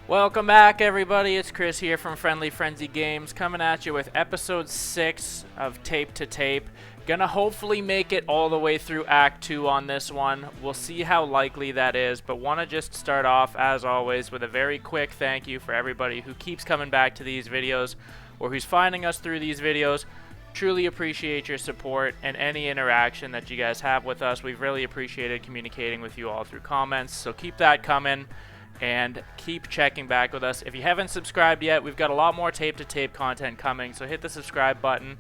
Welcome back, everybody. It's Chris here from Friendly Frenzy Games, coming at you with episode 6 of Tape to Tape. Gonna hopefully make it all the way through Act 2 on this one. We'll see how likely that is, but want to just start off, as always, with a very quick thank you for everybody who keeps coming back to these videos or who's finding us through these videos. Truly appreciate your support and any interaction that you guys have with us. We've really appreciated communicating with you all through comments, so keep that coming. And keep checking back with us. If you haven't subscribed yet, we've got a lot more tape-to-tape content coming, so hit the subscribe button,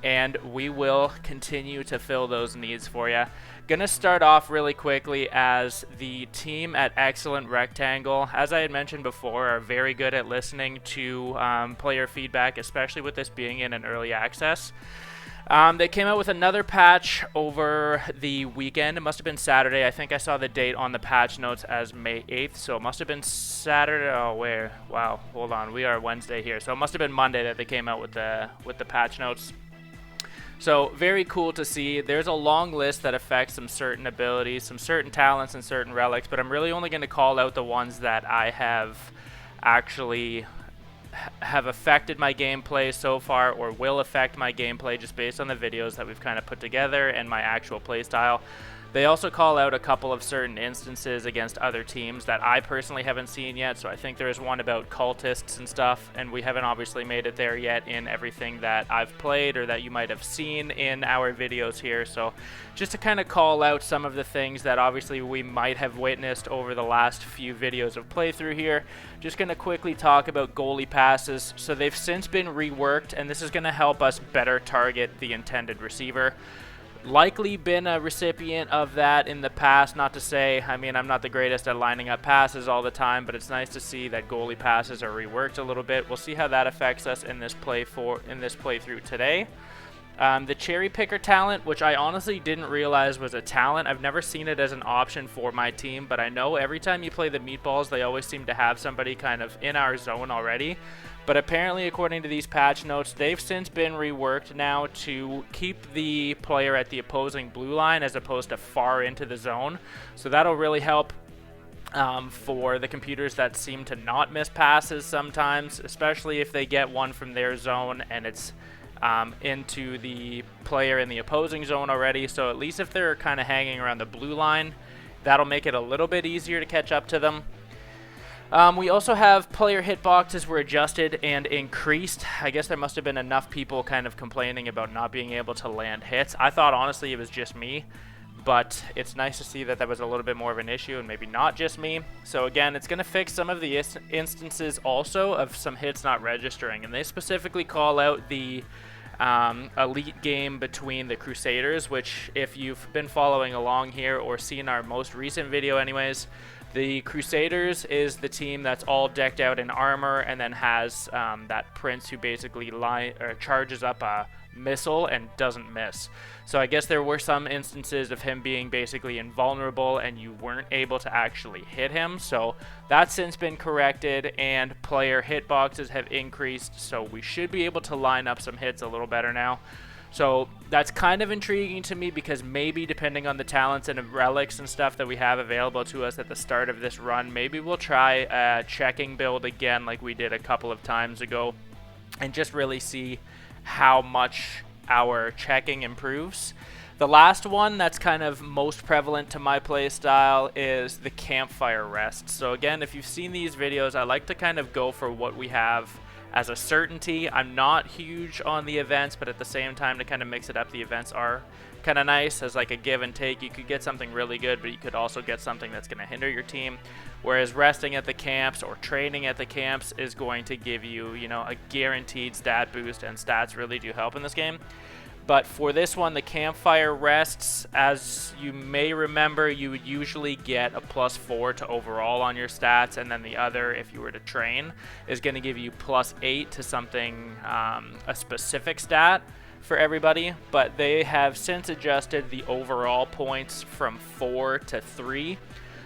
and we will continue to fill those needs for you. Gonna start off really quickly as the team at Excellent Rectangle, as I had mentioned before, are very good at listening to player feedback, especially with this being in an early access. They came out with another patch over the weekend. It must have been Saturday. I think I saw the date on the patch notes as May 8th, so it must have been Saturday. Oh, where? Wow, hold on. We are Wednesday here, so it must have been Monday that they came out with the patch notes. So very cool to see. There's a long list that affects some certain abilities, some certain talents, and certain relics, but I'm really only going to call out the ones that I have actually have affected my gameplay so far, or will affect my gameplay just based on the videos that we've kind of put together and my actual playstyle. They also call out a couple of certain instances against other teams that I personally haven't seen yet, so I think there is one about cultists and stuff, and we haven't obviously made it there yet in everything that I've played or that you might have seen in our videos here. So just to kind of call out some of the things that obviously we might have witnessed over the last few videos of playthrough here. Just going to quickly talk about goalie passes. So they've since been reworked, and this is going to help us better target the intended receiver. Likely been a recipient of that in the past. Not to say, I mean, I'm not the greatest at lining up passes all the time, but it's nice to see that goalie passes are reworked a little bit. We'll see how that affects us in this playthrough today. The Cherrypicker talent, which I honestly didn't realize was a talent. I've never seen it as an option for my team, but I know every time you play the meatballs, they always seem to have somebody kind of in our zone already. But apparently, according to these patch notes, they've since been reworked now to keep the player at the opposing blue line as opposed to far into the zone. So that'll really help for the computers that seem to not miss passes sometimes, especially if they get one from their zone and it's into the player in the opposing zone already. So at least if they're kind of hanging around the blue line, that'll make it a little bit easier to catch up to them. We also have player hitboxes were adjusted and increased. I guess there must have been enough people kind of complaining about not being able to land hits. I thought honestly it was just me, but it's nice to see that that was a little bit more of an issue and maybe not just me. So again, it's going to fix some of the instances also of some hits not registering, and they specifically call out the elite game between the Crusaders, which if you've been following along here or seen our most recent video anyways, the Crusaders is the team that's all decked out in armor and then has that prince who basically charges up a missile and doesn't miss. So I guess there were some instances of him being basically invulnerable and you weren't able to actually hit him. So that's since been corrected and player hitboxes have increased. So we should be able to line up some hits a little better now. So that's kind of intriguing to me because maybe depending on the talents and relics and stuff that we have available to us at the start of this run, maybe we'll try a checking build again like we did a couple of times ago and just really see how much our checking improves. The last one that's kind of most prevalent to my play style is the campfire rest. So again, if you've seen these videos, I like to kind of go for what we have as a certainty. I'm not huge on the events, but at the same time, to kind of mix it up, the events are kind of nice as like a give and take. You could get something really good, but you could also get something that's going to hinder your team. Whereas resting at the camps or training at the camps is going to give you, you know, a guaranteed stat boost, and stats really do help in this game. But for this one, the campfire rests, as you may remember, you would usually get a +4 to overall on your stats, and then the other, if you were to train, is going to give you +8 to something, a specific stat for everybody. But they have since adjusted the overall points from 4 to 3.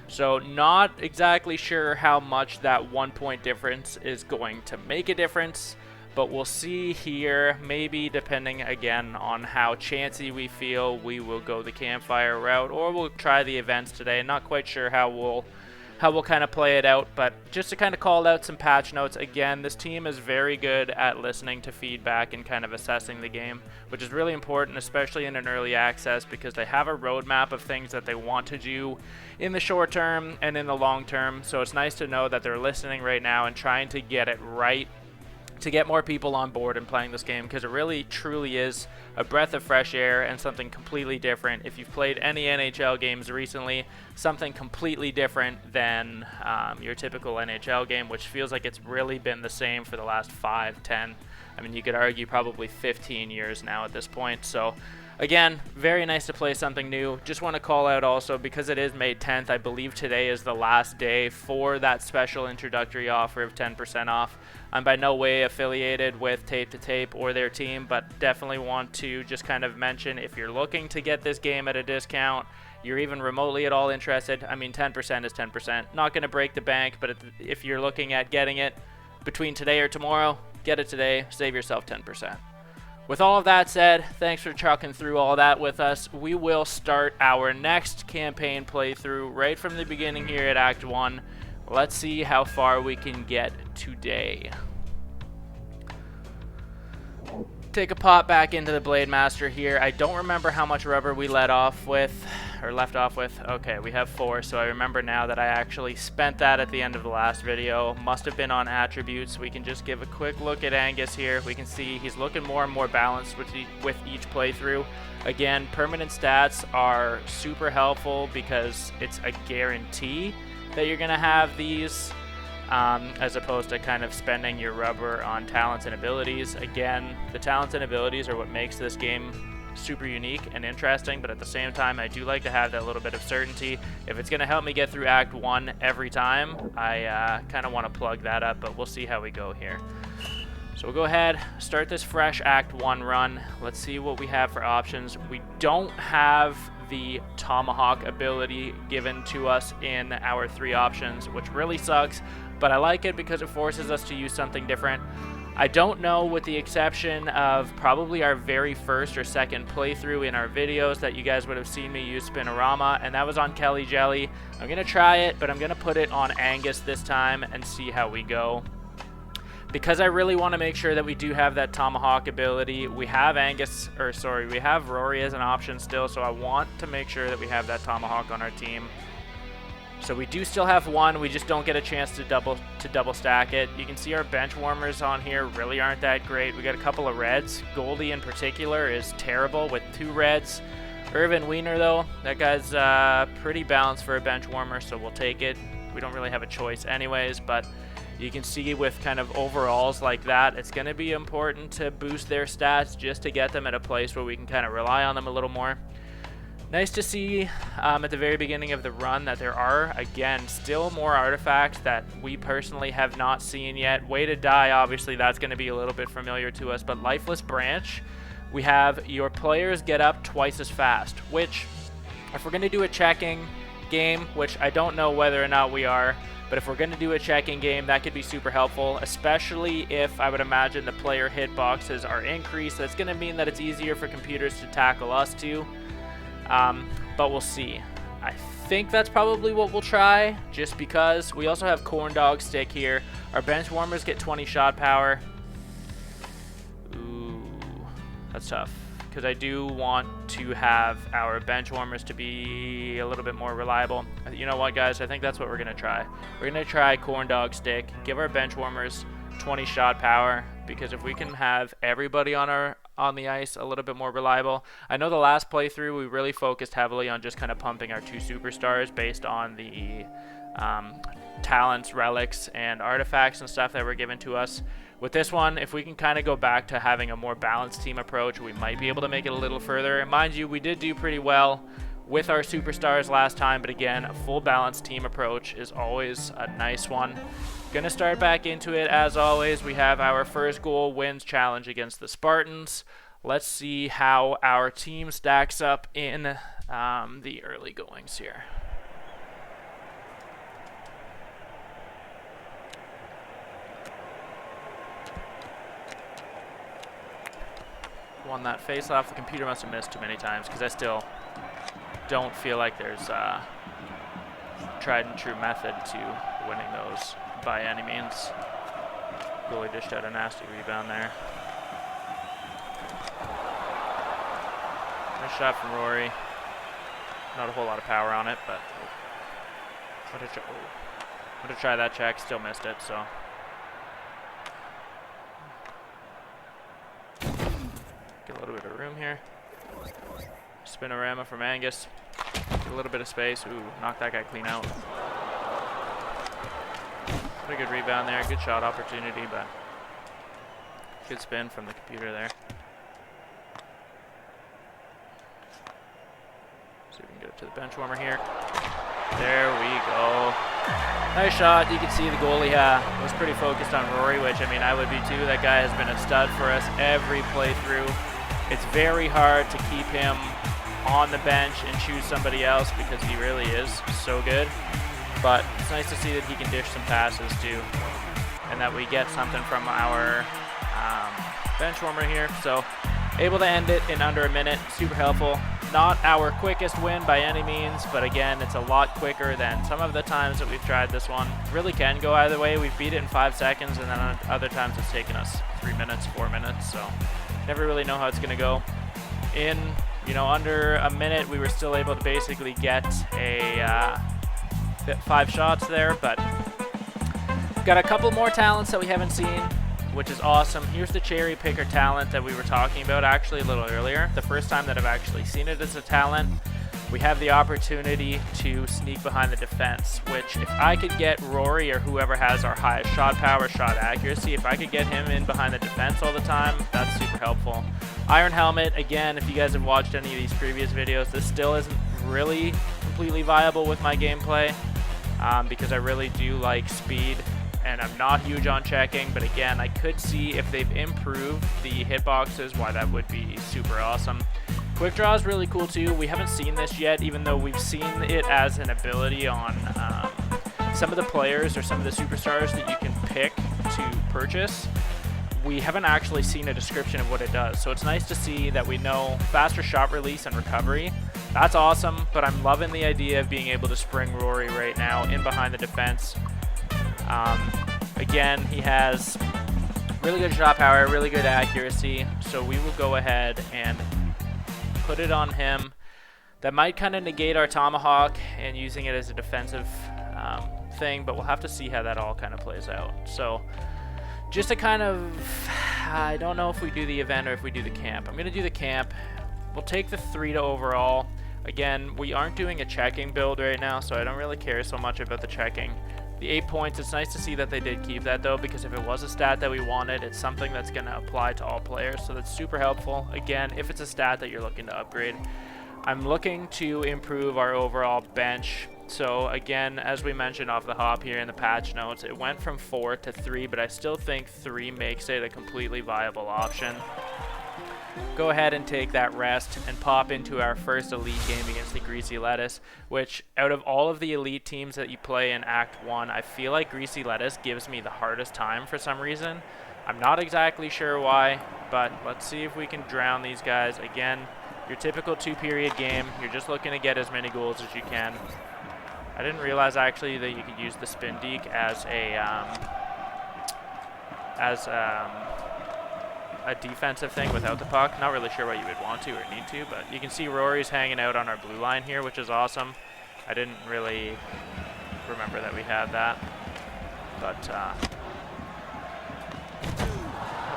So not exactly sure how much that 1 point difference is going to make a difference. But we'll see here, maybe depending again on how chancy we feel, we will go the campfire route or we'll try the events today. Not quite sure how we'll how we'll kind of play it out. But just to kind of call out some patch notes, again, this team is very good at listening to feedback and kind of assessing the game, which is really important, especially in an early access, because they have a roadmap of things that they want to do in the short term and in the long term. So it's nice to know that they're listening right now and trying to get it right to get more people on board and playing this game, because it really truly is a breath of fresh air and something completely different. If you've played any NHL games recently, something completely different than your typical NHL game, which feels like it's really been the same for the last 5, 10, I mean, you could argue probably 15 years now at this point. So again, very nice to play something new. Just want to call out also, because it is May 10th, I believe today is the last day for that special introductory offer of 10% off. I'm by no way affiliated with Tape to Tape or their team, but definitely want to just kind of mention, if you're looking to get this game at a discount, you're even remotely at all interested, I mean, 10% is 10%. Not going to break the bank, but if you're looking at getting it between today or tomorrow, get it today, save yourself 10%. With all of that said, thanks for trucking through all that with us. We will start our next campaign playthrough right from the beginning here at Act 1. Let's see how far we can get today. Take a pop back into the Blade Master here. I don't remember how much rubber we left off with. Okay, we have 4, so I remember now that I actually spent that at the end of the last video. Must have been on attributes. We can just give a quick look at Angus here. We can see he's looking more and more balanced with each playthrough. Again, permanent stats are super helpful because it's a guarantee that you're going to have these, as opposed to kind of spending your rubber on talents and abilities. Again, the talents and abilities are what makes this game super unique and interesting, but at the same time, I do like to have that little bit of certainty. If it's going to help me get through Act 1 every time, I kind of want to plug that up, but we'll see how we go here. So we'll go ahead, start this fresh Act 1 run. Let's see what we have for options. We don't have the Tomahawk ability given to us in our 3 options, which really sucks, but I like it because it forces us to use something different. I don't know, with the exception of probably our very first or second playthrough in our videos, that you guys would have seen me use Spinorama, and that was on Kelly Jelly. I'm going to try it, but I'm going to put it on Angus this time and see how we go. Because I really want to make sure that we do have that Tomahawk ability. We have we have Rory as an option still, so I want to make sure that we have that Tomahawk on our team. So we do still have 1, we just don't get a chance to double stack it. You can see our bench warmers on here really aren't that great. We got a couple of reds. Goalie in particular is terrible with 2 reds. Irvin Wiener though, that guy's pretty balanced for a bench warmer, so we'll take it. We don't really have a choice anyways, but you can see with kind of overalls like that, it's going to be important to boost their stats just to get them at a place where we can kind of rely on them a little more. Nice to see at the very beginning of the run that there are, again, still more artifacts that we personally have not seen yet. Way to Die, obviously, that's going to be a little bit familiar to us, but Lifeless Branch, we have your players get up twice as fast, which, if we're going to do a checking game, which I don't know whether or not we are, but if we're going to do a checking game, that could be super helpful, especially if I would imagine the player hitboxes are increased. That's going to mean that it's easier for computers to tackle us too. But we'll see. I think that's probably what we'll try, just because. We also have Corn Dog Stick here. Our bench warmers get 20 shot power. Ooh, that's tough, because I do want to have our bench warmers to be a little bit more reliable. You know what, guys? I think that's what we're going to try. We're going to try Corn Dog Stick, give our bench warmers 20 shot power, because if we can have everybody on the ice a little bit more reliable. I know the last playthrough we really focused heavily on just kind of pumping our 2 superstars based on the talents, relics, and artifacts and stuff that were given to us. With this one, if we can kind of go back to having a more balanced team approach, we might be able to make it a little further. And mind you, we did do pretty well with our superstars last time, but again, a full balanced team approach is always a nice one. Gonna start back into it as always. We have our first goal wins challenge against the Spartans. Let's see how our team stacks up in the early goings here. Won that face off. The computer must have missed too many times, because I still don't feel like there's tried and true method to winning those by any means. Goalie dished out a nasty rebound there. Nice shot from Rory. Not a whole lot of power on it, but I'm gonna try that check. Still missed it, so. Get a little bit of room here. Spinorama from Angus. Get a little bit of space. Ooh, knock that guy clean out. Pretty good rebound there. Good shot opportunity, but good spin from the computer there. See if we can get it to the bench warmer here. There we go. Nice shot. You can see the goalie was pretty focused on Rory, which, I mean, I would be too. That guy has been a stud for us every playthrough. It's very hard to keep him on the bench and choose somebody else because he really is so good. But it's nice to see that he can dish some passes too, and that we get something from our bench warmer here. So able to end it in under a minute, super helpful. Not our quickest win by any means, but again, it's a lot quicker than some of the times that we've tried this one. Really can go either way. We've beat it in 5 seconds, and then other times it's taken us 3 minutes, 4 minutes. So never really know how it's going to go. In under a minute, we were still able to basically get a 5 shots there, but got a couple more talents that we haven't seen, which is awesome. Here's the Cherrypicker talent that we were talking about actually a little earlier. The first time that I've actually seen it as a talent. We have the opportunity to sneak behind the defense, which if I could get Rory or whoever has our highest shot power, shot accuracy, if I could get him in behind the defense all the time, that's super helpful. Iron Helmet, again, if you guys have watched any of these previous videos, this still isn't really completely viable with my gameplay because I really do like speed, and I'm not huge on checking, but again, I could see if they've improved the hitboxes, why that would be super awesome. Quick draw is really cool too. We haven't seen this yet, even though we've seen it as an ability on some of the players or some of the superstars that you can pick to purchase. We haven't actually seen a description of what it does, so it's nice to see that we know faster shot release and recovery. That's awesome, but I'm loving the idea of being able to spring Rory right now in behind the defense. Again, he has really good shot power, really good accuracy, so we will go ahead and put it on him. That might kind of negate our tomahawk and using it as a defensive thing, but we'll have to see how that all kind of plays out. So just to kind of, I don't know if we do the event or if we do the camp. I'm going to do the camp. We'll take the 3 to overall. Again, we aren't doing a checking build right now, so I don't really care so much about the checking. The 8 points, it's nice to see that they did keep that though, because if it was a stat that we wanted, it's something that's going to apply to all players, so that's super helpful. Again, if it's a stat that you're looking to upgrade. I'm looking to improve our overall bench. So again, as we mentioned off the hop here in the patch notes, it went from 4 to 3, but I still think 3 makes it a completely viable option. Go ahead and take that rest and pop into our first elite game against the Greasy Lettuce, which out of all of the elite teams that you play in Act 1, I feel like Greasy Lettuce gives me the hardest time for some reason. I'm not exactly sure why, but let's see if we can drown these guys. Again, your typical 2-period game, you're just looking to get as many goals as you can. I didn't realize actually that you could use the spin deke as a defensive thing without the puck. Not really sure why you would want to or need to, but you can see Rory's hanging out on our blue line here, which is awesome. I didn't really remember that we had that, but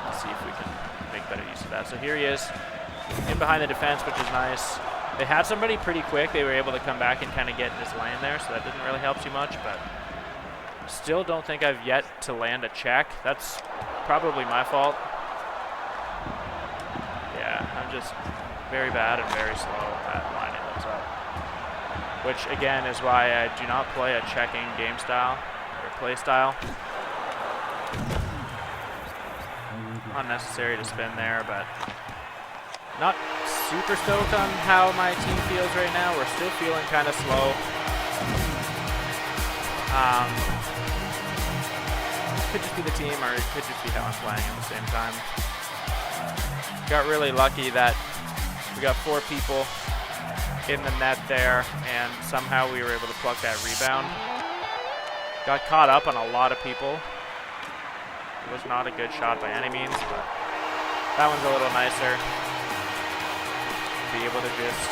let's see if we can make better use of that. So here he is in behind the defense, which is nice. They had somebody pretty quick. They were able to come back and kind of get in his lane there, so that didn't really help too much, but still don't think I've yet to land a check. That's probably my fault. I'm just very bad and very slow at lining those up, which again is why I do not play a checking game style or play style. Unnecessary to spin there, but not super stoked on how my team feels right now. We're still feeling kind of slow. Could just be the team, or it could just be how I'm playing at the same time. Got really lucky that we got 4 people in the net there, and somehow we were able to pluck that rebound. Got caught up on a lot of people. It was not a good shot by any means, but that one's a little nicer. Be able to just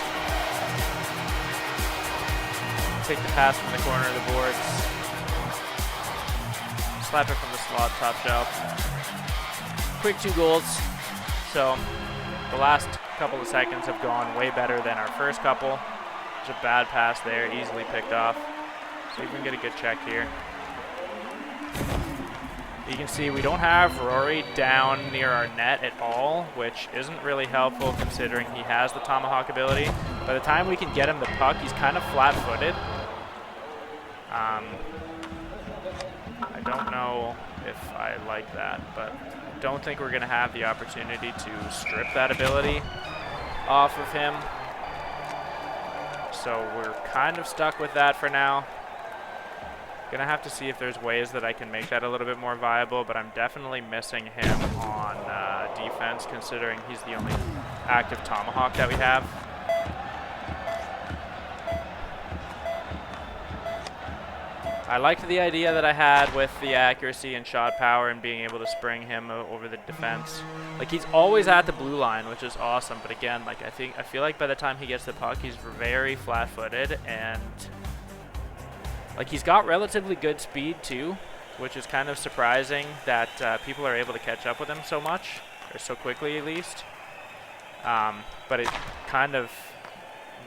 take the pass from the corner of the boards, slap it from the slot, top shelf. Quick 2 goals. So the last couple of seconds have gone way better than our first couple. There's a bad pass there, easily picked off. So we can get a good check here. You can see we don't have Rory down near our net at all, which isn't really helpful considering he has the tomahawk ability. By the time we can get him the puck, he's kind of flat-footed. I don't know if I like that, but I don't think we're going to have the opportunity to strip that ability off of him. So we're kind of stuck with that for now. Gonna have to see if there's ways that I can make that a little bit more viable, but I'm definitely missing him on defense considering he's the only active tomahawk that we have. I liked the idea that I had with the accuracy and shot power and being able to spring him over the defense. Like, he's always at the blue line, which is awesome, but again, like, I feel like by the time he gets the puck, he's very flat-footed, and like, he's got relatively good speed too, which is kind of surprising that people are able to catch up with him so much, or so quickly at least. But it kind of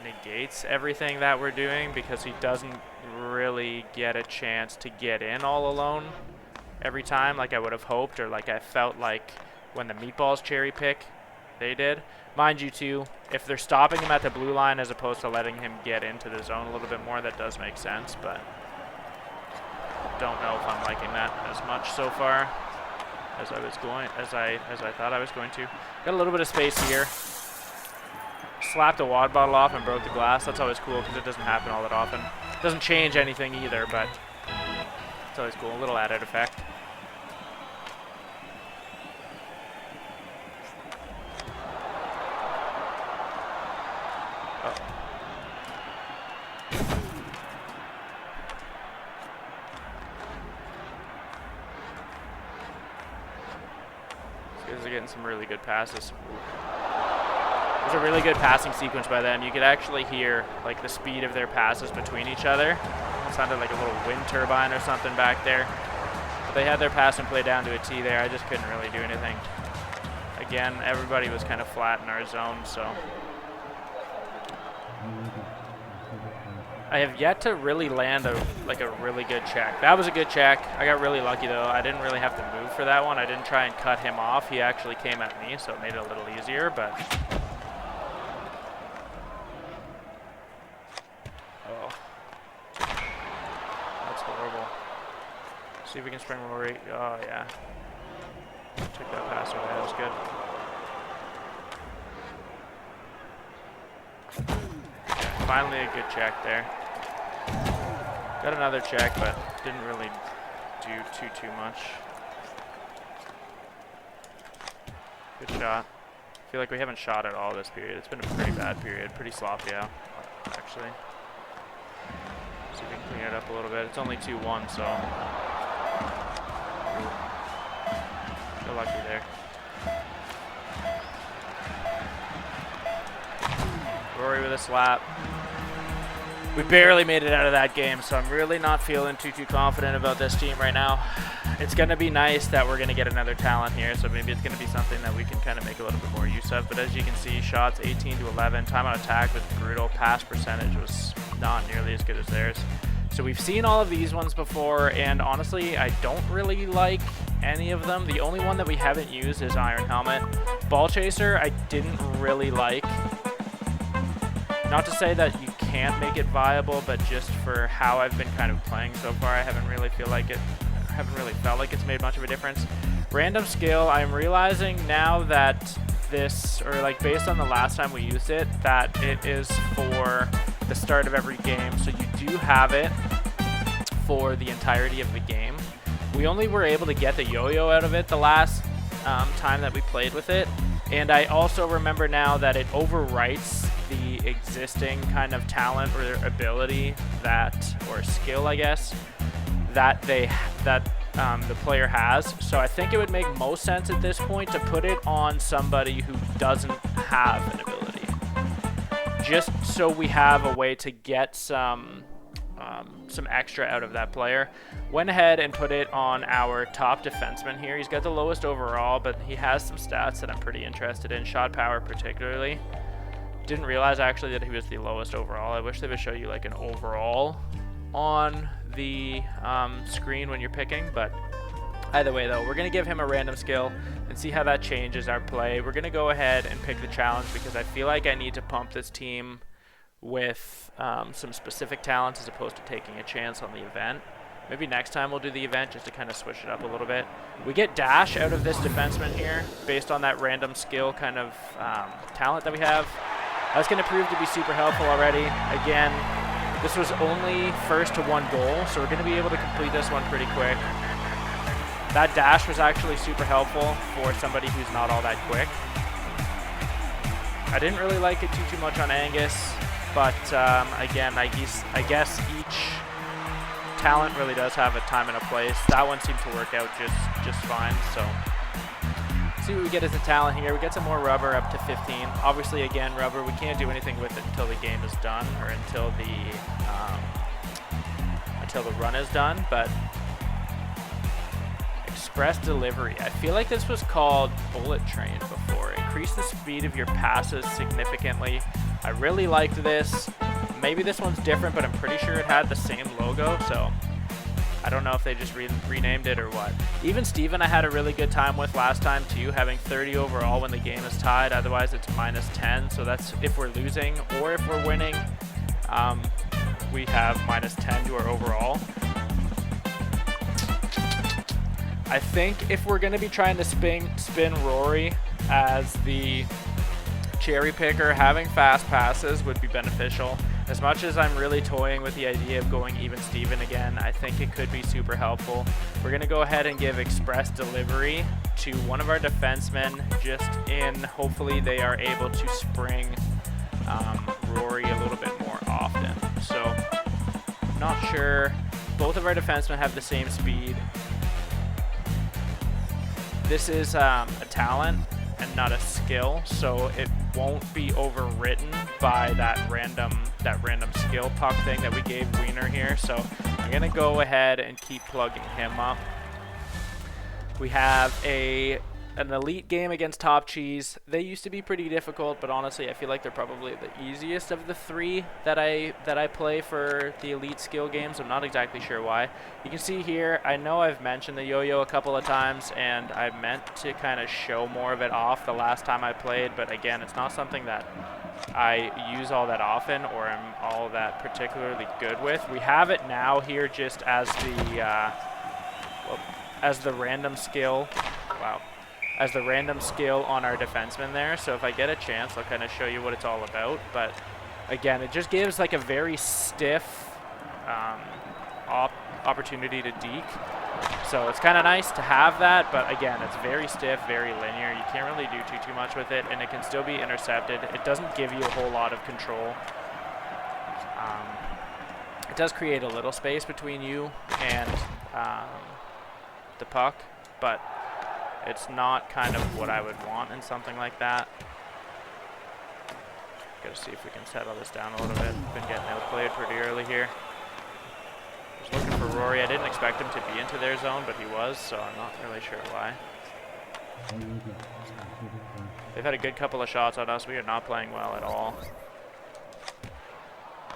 negates everything that we're doing because he doesn't really get a chance to get in all alone every time like I would have hoped, or like I felt like when the Meatballs cherry pick they did. Mind you too, if they're stopping him at the blue line as opposed to letting him get into the zone a little bit more, that does make sense, but don't know if I'm liking that as much so far as I thought I was going to. Got a little bit of space here. Slapped a water bottle off and broke the glass. That's always cool because it doesn't happen all that often. Doesn't change anything either, but it's always cool. A little added effect. These guys are getting some really good passes. It was a really good passing sequence by them. You could actually hear like the speed of their passes between each other. It sounded like a little wind turbine or something back there. But they had their pass and play down to a T there. I just couldn't really do anything. Again, everybody was kind of flat in our zone, so. I have yet to really land a really good check. That was a good check. I got really lucky though. I didn't really have to move for that one. I didn't try and cut him off. He actually came at me, so it made it a little easier, but. Oh. That's horrible. See if we can spring Rory. Oh yeah. Took that pass away. That was good. Yeah, finally a good check there. Got another check, but didn't really do too much. Good shot. I feel like we haven't shot at all this period. It's been a pretty bad period, pretty sloppy out, actually. See if we can clean it up a little bit. It's only 2-1, so feel lucky there. Rory with a slap. We barely made it out of that game, so I'm really not feeling too confident about this team right now. It's going to be nice that we're going to get another talent here, so maybe it's going to be something that we can kind of make a little bit more use of. But as you can see, shots 18-11, time on attack was brutal, pass percentage was not nearly as good as theirs. So we've seen all of these ones before, and honestly, I don't really like any of them. The only one that we haven't used is Iron Helmet. Ball Chaser, I didn't really like. Not to say that you can't make it viable, but just for how I've been kind of playing so far, I haven't really felt like it's made much of a difference. Random skill, I'm realizing now that this, or like based on the last time we used it, that it is for the start of every game, so you do have it for the entirety of the game. We only were able to get the yo-yo out of it the last time that we played with it, and I also remember now that it overwrites the existing kind of talent or ability or skill, I guess, that the player has. So I think it would make most sense at this point to put it on somebody who doesn't have an ability, just so we have a way to get some extra out of that player. Went ahead and put it on our top defenseman here. He's got the lowest overall, but he has some stats that I'm pretty interested in, shot power particularly. Didn't realize actually that he was the lowest overall. I wish they would show you like an overall on the screen when you're picking, but either way though, we're going to give him a random skill and see how that changes our play. We're going to go ahead and pick the challenge because I feel like I need to pump this team with some specific talents as opposed to taking a chance on the event. Maybe next time we'll do the event just to kind of switch it up a little bit. We get dash out of this defenseman here based on that random skill kind of talent that we have. That's going to prove to be super helpful already. Again, this was only first to 1 goal, so we're going to be able to complete this one pretty quick. That dash was actually super helpful for somebody who's not all that quick. I didn't really like it too much on Angus, but again, I guess each talent really does have a time and a place. That one seemed to work out just fine, so see what we get as a talent here. We get some more rubber up to 15. Obviously, again, rubber, we can't do anything with it until the game is done or until the run is done, but express delivery. I feel like this was called bullet train before. Increase the speed of your passes significantly. I really liked this. Maybe this one's different, but I'm pretty sure it had the same logo, so I don't know if they just renamed it or what. Even Steven I had a really good time with last time too, having 30 overall when the game is tied. Otherwise it's -10, so that's if we're losing, or if we're winning, we have -10 to our overall. I think if we're going to be trying to spin Rory as the Cherrypicker, having fast passes would be beneficial. As much as I'm really toying with the idea of going even Steven again, I think it could be super helpful. We're going to go ahead and give express delivery to one of our defensemen, just in hopefully they are able to spring Rory a little bit more often. So, I'm not sure. Both of our defensemen have the same speed. This is a talent and not a skill, so it won't be overwritten by that random skill puck thing that we gave Wiener here. So I'm gonna go ahead and keep plugging him up. We have an elite game against Top Cheese. They used to be pretty difficult, but honestly I feel like they're probably the easiest of the 3 that I play for the elite skill games. I'm not exactly sure why. You can see here, I know I've mentioned the yo-yo a couple of times, and I meant to kind of show more of it off the last time I played, but again, it's not something that I use all that often or am all that particularly good with. We have it now here just as the random skill. Wow. As the random skill on our defenseman there. So if I get a chance, I'll kind of show you what it's all about. But again, it just gives like a very stiff opportunity to deke. So it's kind of nice to have that, but again, it's very stiff, very linear. You can't really do too much with it, and it can still be intercepted. It doesn't give you a whole lot of control. It does create a little space between you and the puck, but it's not kind of what I would want in something like that. Gotta see if we can settle this down a little bit. Been getting outplayed pretty early here. Just looking for Rory. I didn't expect him to be into their zone, but he was, so I'm not really sure why. They've had a good couple of shots on us. We are not playing well at all.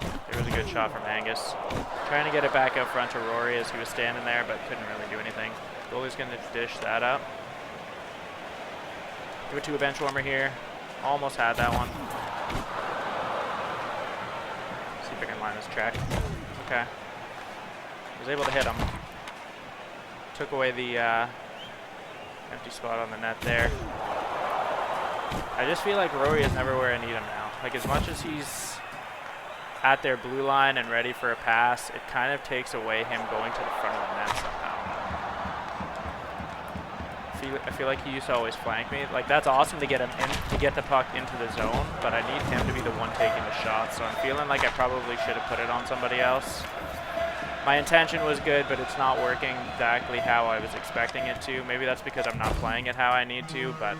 There was a good shot from Angus. Trying to get it back out front to Rory as he was standing there, but couldn't really do anything. Goalie's going to dish that up. Give it to a bench warmer here. Almost had that one. See if I can line this track. Okay. Was able to hit him. Took away the empty spot on the net there. I just feel like Rory is never where I need him now. Like, as much as he's at their blue line and ready for a pass, it kind of takes away him going to the front of the net somehow. I feel like he used to always flank me. Like, that's awesome to get him in, to get the puck into the zone, but I need him to be the one taking the shot. So I'm feeling like I probably should have put it on somebody else. My intention was good, but it's not working exactly how I was expecting it to. Maybe that's because I'm not playing it how I need to, but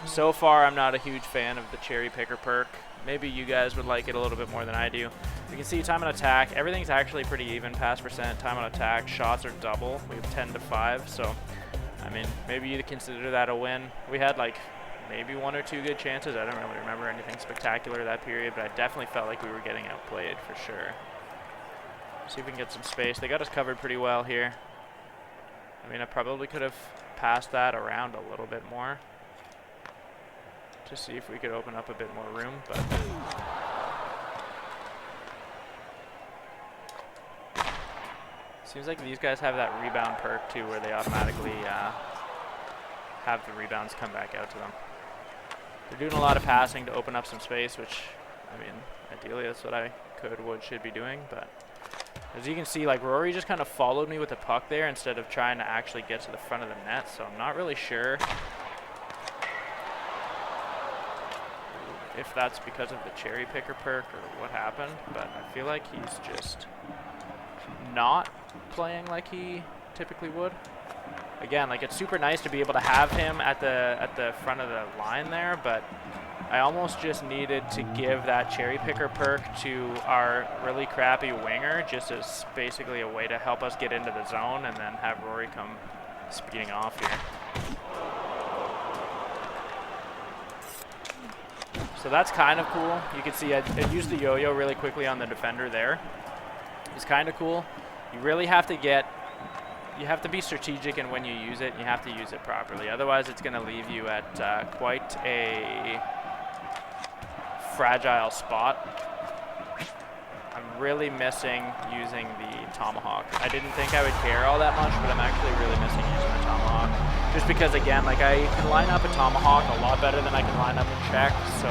so far I'm not a huge fan of the Cherrypicker perk. Maybe you guys would like it a little bit more than I do. You can see time on attack. Everything's actually pretty even. Pass percent, time on attack, shots are double. We have 10 to 5, so I mean, maybe you consider that a win. We had like maybe 1 or 2 good chances. I don't really remember anything spectacular that period, but I definitely felt like we were getting outplayed for sure. See if we can get some space. They got us covered pretty well here. I mean, I probably could have passed that around a little bit more to see if we could open up a bit more room, but seems like these guys have that rebound perk too, where they automatically have the rebounds come back out to them. They're doing a lot of passing to open up some space, which, I mean, ideally that's what I should be doing, but as you can see, like, Rory just kind of followed me with the puck there instead of trying to actually get to the front of the net, so I'm not really sure if that's because of the Cherrypicker perk or what happened, but I feel like he's just not playing like he typically would. Again, like, it's super nice to be able to have him at the front of the line there, but I almost just needed to give that Cherrypicker perk to our really crappy winger, just as basically a way to help us get into the zone, and then have Rory come speeding off here. So that's kind of cool. You can see I used the yo-yo really quickly on the defender there. It's kind of cool. You really have to be strategic in when you use it, and you have to use it properly. Otherwise, it's going to leave you at quite a fragile spot. I'm really missing using the tomahawk. I didn't think I would care all that much, but I'm actually really missing using the tomahawk. Just because, again, like, I can line up a tomahawk a lot better than I can line up a check, so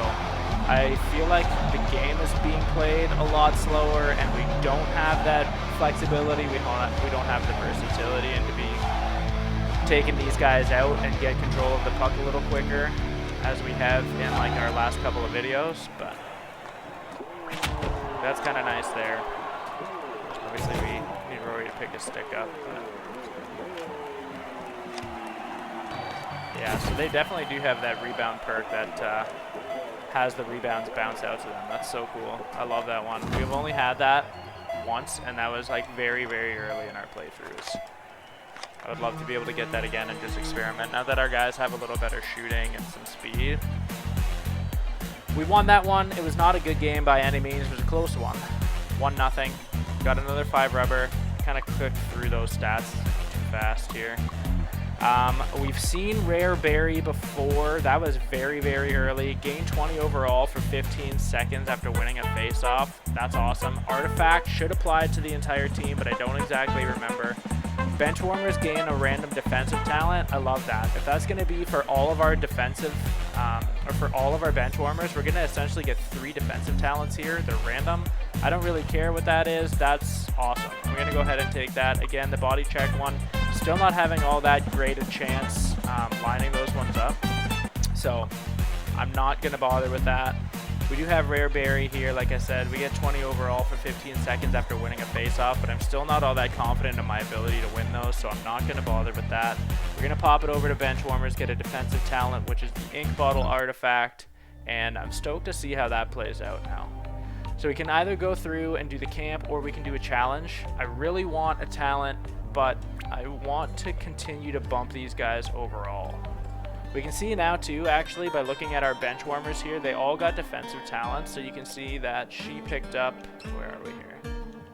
I feel like the game is being played a lot slower, and we don't have that flexibility. We don't have the versatility into being taking these guys out and get control of the puck a little quicker, as we have in like our last couple of videos, but that's kind of nice there. Obviously we need Rory to pick his stick up, but yeah, so they definitely do have that rebound perk that has the rebounds bounce out to them. That's so cool. I love that one. We've only had that once, and that was like very, very early in our playthroughs. I would love to be able to get that again and just experiment. Now that our guys have a little better shooting and some speed. We won that one. It was not a good game by any means. It was a close one. 1-0. Got another 5 rubber. Kind of clicked through those stats too fast here. We've seen Rare Berry before. That was very, very early. Gained 20 overall for 15 seconds after winning a face-off. That's awesome. Artifact should apply to the entire team, but I don't exactly remember. Benchwarmers gain a random defensive talent. I love that. If that's going to be for all of our defensive, or for all of our benchwarmers, we're going to essentially get 3 defensive talents here. They're random. I don't really care what that is. That's awesome. I'm going to go ahead and take that. Again, the body check one, still not having all that great a chance lining those ones up. So I'm not going to bother with that. We do have Rare Berry here. Like I said, we get 20 overall for 15 seconds after winning a face-off, but I'm still not all that confident in my ability to win those, so I'm not going to bother with that. We're going to pop it over to Benchwarmers, get a defensive talent, which is the Ink Bottle Artifact, and I'm stoked to see how that plays out now. So we can either go through and do the camp, or we can do a challenge. I really want a talent, but I want to continue to bump these guys overall. We can see now too, actually, by looking at our bench warmers here, they all got defensive talents. So you can see that she picked up, where are we here?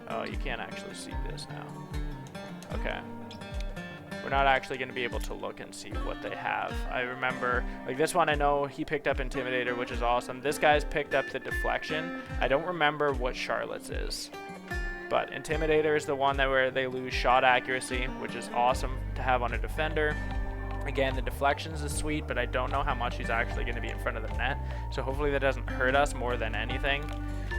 Oh, you can't actually see this now. Okay. We're not actually going to be able to look and see what they have. I remember, like this one, I know he picked up Intimidator, which is awesome. This guy's picked up the Deflection. I don't remember what Charlotte's is. But Intimidator is the one that where they lose shot accuracy, which is awesome to have on a defender. Again, the deflections is sweet, but I don't know how much he's actually going to be in front of the net. So hopefully that doesn't hurt us more than anything.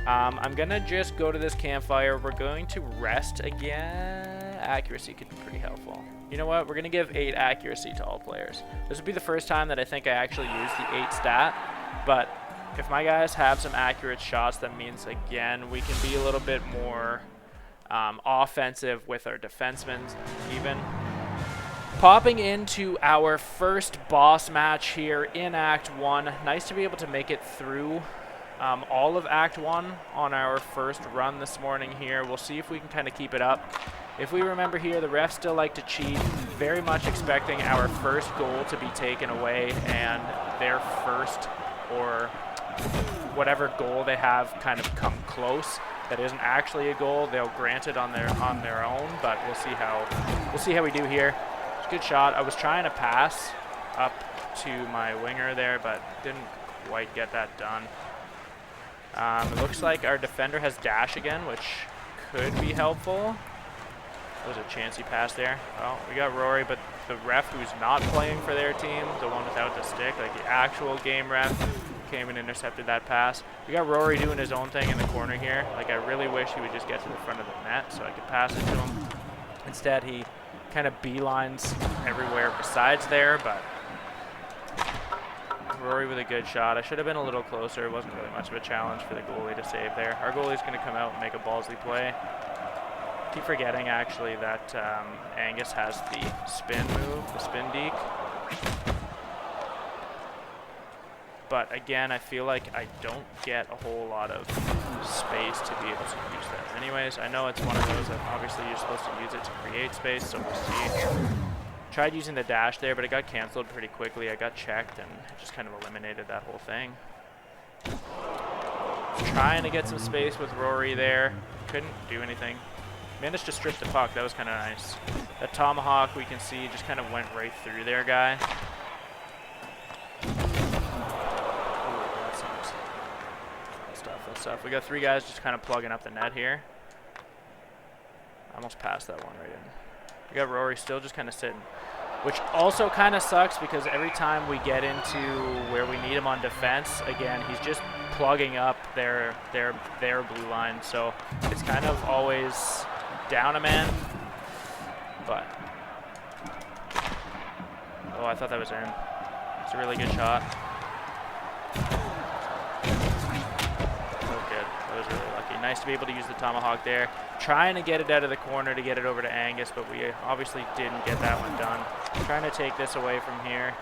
I'm going to just go to this campfire. We're going to rest again. Accuracy could be pretty helpful. You know what? We're going to give 8 accuracy to all players. This would be the first time that I think I actually use the 8 stat, but if my guys have some accurate shots, that means, again, we can be a little bit more offensive with our defensemen even. Popping into our first boss match here in Act 1. Nice to be able to make it through all of Act 1 on our first run this morning here. We'll see if we can kind of keep it up. If we remember here, the refs still like to cheat, very much expecting our first goal to be taken away and their first or whatever goal they have kind of come close. That isn't actually a goal. They'll grant it on their own, but we'll see how we do here. Good shot. I was trying to pass up to my winger there, but didn't quite get that done. It looks like our defender has dash again, which could be helpful. There was a chancy pass there. Well, we got Rory, but the ref who's not playing for their team, the one without the stick, like the actual game ref, came and intercepted that pass. We got Rory doing his own thing in the corner here. Like, I really wish he would just get to the front of the net so I could pass it to him. Instead, he kind of beelines everywhere besides there, but Rory with a good shot. I should have been a little closer. It wasn't really much of a challenge for the goalie to save there. Our goalie's going to come out and make a ballsy play. Keep forgetting actually that Angus has the spin move, the spin deke. But again, I feel like I don't get a whole lot of space to be able to use that. Anyways, I know it's one of those that obviously you're supposed to use it to create space, so we'll see. Tried using the dash there, but it got canceled pretty quickly. I got checked and it just kind of eliminated that whole thing. Trying to get some space with Rory there. Couldn't do anything. Managed to strip the puck. That was kind of nice. That tomahawk we can see just kind of went right through their guy. Stuff. We got 3 guys just kind of plugging up the net here. Almost passed that one right in. We got Rory still just kind of sitting, which also kind of sucks because every time we get into where we need him on defense, again, he's just plugging up their blue line. So it's kind of always down a man. But oh, I thought that was in. It's a really good shot. Nice to be able to use the tomahawk there. Trying to get it out of the corner to get it over to Angus, but we obviously didn't get that one done. Trying to take this away from here.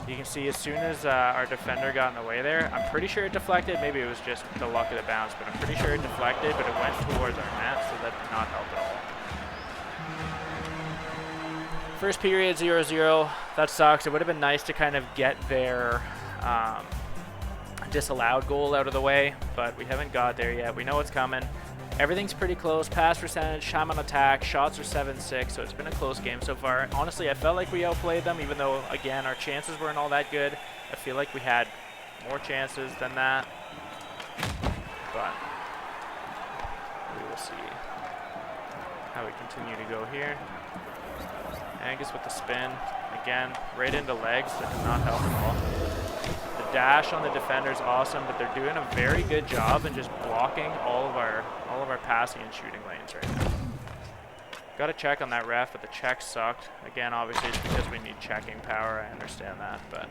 You can see as soon as our defender got in the way there, I'm pretty sure it deflected. Maybe it was just the luck of the bounce, but I'm pretty sure it deflected, but it went towards our net, so that did not help at all. First period, 0-0. That sucks. It would have been nice to kind of get their disallowed goal out of the way, but we haven't got there yet. We know it's coming. Everything's pretty close. Pass percentage, time on attack, shots are 7-6, so it's been a close game so far. Honestly, I felt like we outplayed them, even though, again, our chances weren't all that good. I feel like we had more chances than that, but we will see how we continue to go here. Angus with the spin. Again, right into legs. That did not help at all. The dash on the defender is awesome, but they're doing a very good job in just blocking all of our passing and shooting lanes right now. Got to check on that ref, but the check sucked. Again, obviously it's because we need checking power. I understand that, but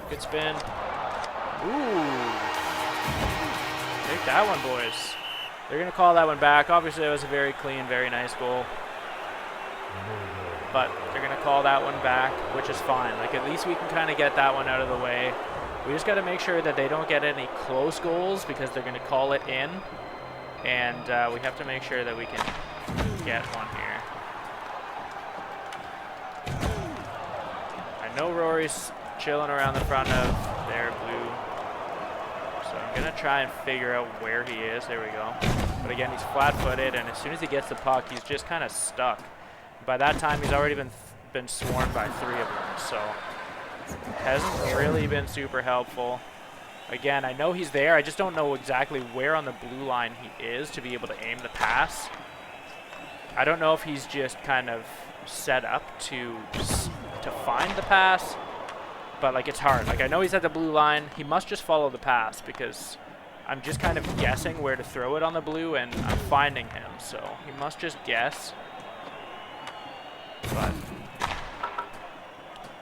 good spin. Ooh, take that one, boys. They're gonna call that one back. Obviously, it was a very clean, very nice goal. But they're going to call that one back, which is fine. Like, at least we can kind of get that one out of the way. We just got to make sure that they don't get any close goals because they're going to call it in. And we have to make sure that we can get one here. I know Rory's chilling around the front of their blue. So I'm going to try and figure out where he is. There we go. But again, he's flat-footed, and as soon as he gets the puck, he's just kind of stuck. By that time, he's already been swarmed by 3 of them, so hasn't really been super helpful. Again, I know he's there. I just don't know exactly where on the blue line he is to be able to aim the pass. I don't know if he's just kind of set up to find the pass, but like it's hard. Like I know he's at the blue line. He must just follow the pass because I'm just kind of guessing where to throw it on the blue, and I'm finding him, so he must just guess. but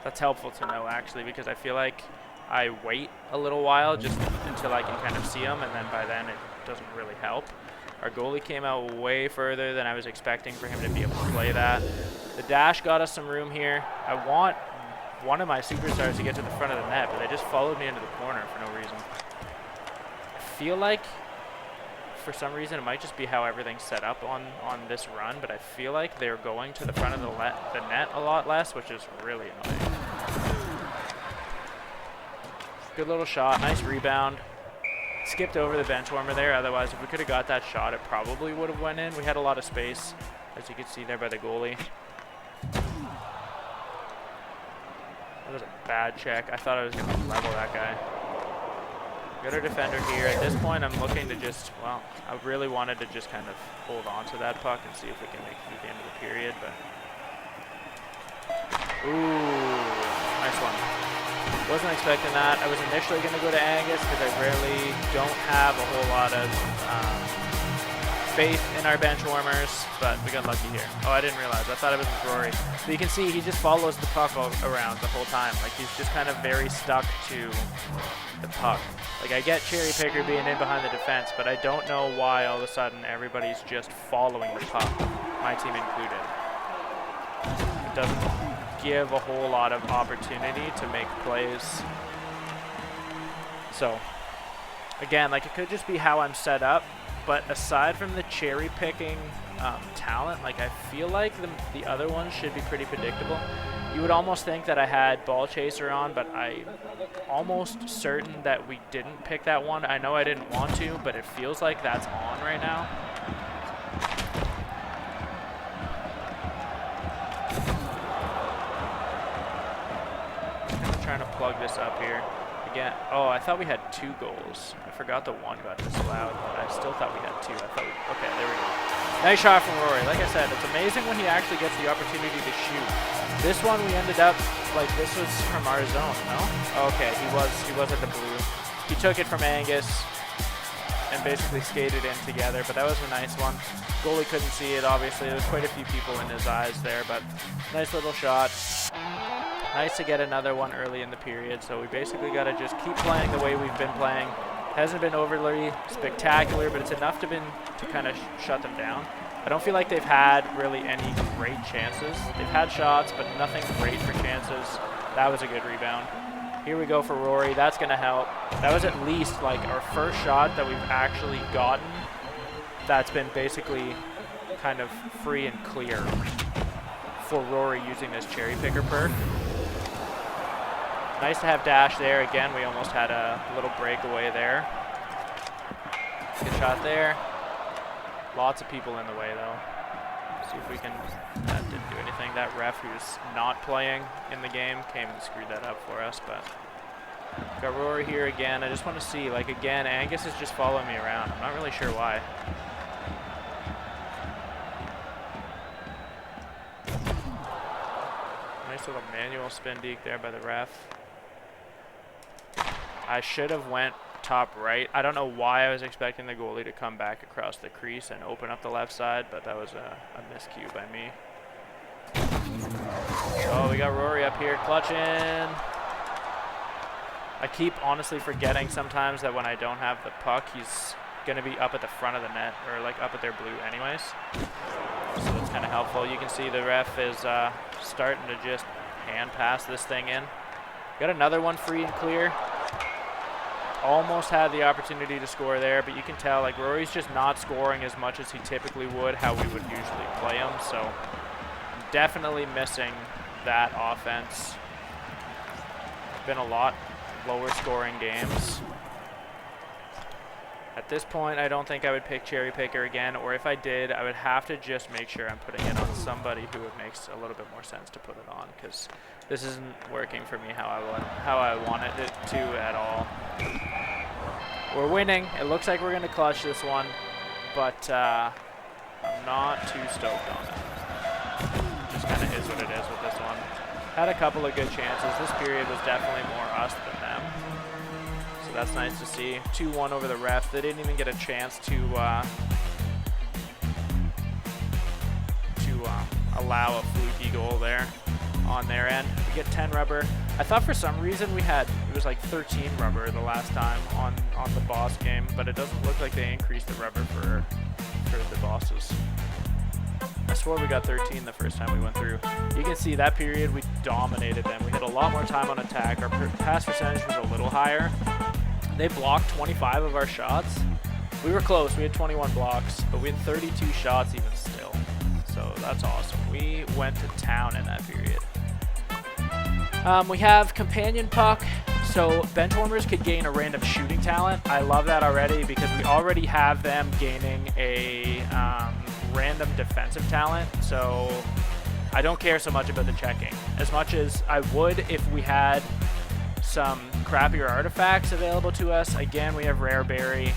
that's helpful to know actually, because I feel like I wait a little while just until I can kind of see them, and then by then it doesn't really help. Our goalie came out way further than I was expecting for him to be able to play that. The dash got us some room here. I want one of my superstars to get to the front of the net, but they just followed me into the corner for no reason. I feel like for some reason it might just be how everything's set up on this run, but I feel like they're going to the front of the net a lot less, which is really annoying. Good little shot, nice rebound. Skipped over the bench warmer there, otherwise if we could have got that shot it probably would have went in. We had a lot of space, as you can see there by the goalie. That was a bad check. I thought I was going to level that guy. Got our defender here. At this point I'm looking to just, well, I really wanted to just kind of hold on to that puck and see if we can make it through the end of the period, but ooh, nice one. Wasn't expecting that. I was initially going to go to Angus because I really don't have a whole lot of faith in our bench warmers, but we got lucky here. Oh, I didn't realize. I thought it was with Rory. So you can see he just follows the puck around the whole time. Like, he's just kind of very stuck to the puck. Like, I get Cherrypicker being in behind the defense, but I don't know why all of a sudden everybody's just following the puck, my team included. It doesn't give a whole lot of opportunity to make plays. So again, like, it could just be how I'm set up, but aside from the cherry picking talent, like, I feel like the other ones should be pretty predictable. You would almost think that I had ball chaser on, but I'm almost certain that we didn't pick that one. I know I didn't want to, but it feels like that's on right now. Trying to plug this up here again. Oh, I thought we had 2 goals. I forgot the one got disallowed, but I still thought we had 2. I thought okay, there we go. Nice shot from Rory. Like I said, it's amazing when he actually gets the opportunity to shoot. This one we ended up, like, this was from our zone, no? Okay, he was at the blue. He took it from Angus and basically skated in together, but that was a nice one. Goalie couldn't see it, obviously. There was quite a few people in his eyes there, but nice little shot. Nice to get another one early in the period, so we basically got to just keep playing the way we've been playing. Hasn't been overly spectacular, but it's enough to kind of shut them down. I don't feel like they've had really any great chances. They've had shots, but nothing great for chances. That was a good rebound. Here we go for Rory. That's going to help. That was at least like our first shot that we've actually gotten that's been basically kind of free and clear for Rory using this cherry picker perk. Nice to have dash there. Again, we almost had a little breakaway there. Good shot there. Lots of people in the way, though. See if we can... That didn't do anything. That ref who's not playing in the game came and screwed that up for us, but... Got Rory here again. I just want to see, like, again, Angus is just following me around. I'm not really sure why. Nice little manual spin deke there by the ref. I should have went top right. I don't know why I was expecting the goalie to come back across the crease and open up the left side, but that was a miscue by me. Oh, we got Rory up here clutching. I keep honestly forgetting sometimes that when I don't have the puck, he's going to be up at the front of the net, or like up at their blue anyways. So that's kind of helpful. You can see the ref is starting to just hand pass this thing in. Got another one free and clear. Almost had the opportunity to score there, but you can tell, like, Rory's just not scoring as much as he typically would, how we would usually play him. So I'm definitely missing that offense. Been a lot lower scoring games. At this point, I don't think I would pick Cherrypicker again, or if I did, I would have to just make sure I'm putting it on somebody who it makes a little bit more sense to put it on, because this isn't working for me how I wanted it to at all. We're winning. It looks like we're going to clutch this one, but I'm not too stoked on it. Just kind of is what it is with this one. Had a couple of good chances. This period was definitely more us than them. So that's nice to see. 2-1 over the ref. They didn't even get a chance to allow a fluky goal there. on their end. We get 10 rubber. I thought for some reason it was like 13 rubber the last time on the boss game, but it doesn't look like they increased the rubber for the bosses. I swore we got 13 the first time we went through. You can see that period we dominated them. We had a lot more time on attack. Our pass percentage was a little higher. They blocked 25 of our shots. We were close. We had 21 blocks, but we had 32 shots even still. So that's awesome. We went to town in that period. We have companion puck. So benchwarmers could gain a random shooting talent. I love that already because we already have them gaining a random defensive talent. So I don't care so much about the checking as much as I would if we had some crappier artifacts available to us. Again, we have Rare Berry.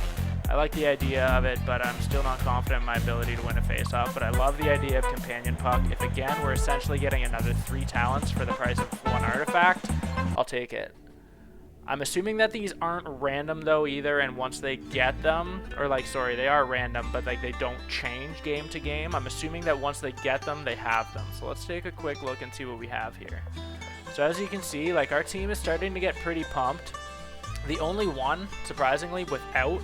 I like the idea of it, but I'm still not confident in my ability to win a face-off. But I love the idea of companion puck. If again we're essentially getting another 3 talents for the price of 1 artifact, I'll take it. I'm assuming that these aren't random though either, and once they get them, or like, sorry, they are random, but like they don't change game to game. I'm assuming that once they get them, they have them. So let's take a quick look and see what we have here. So as you can see, like our team is starting to get pretty pumped. The only one, surprisingly, without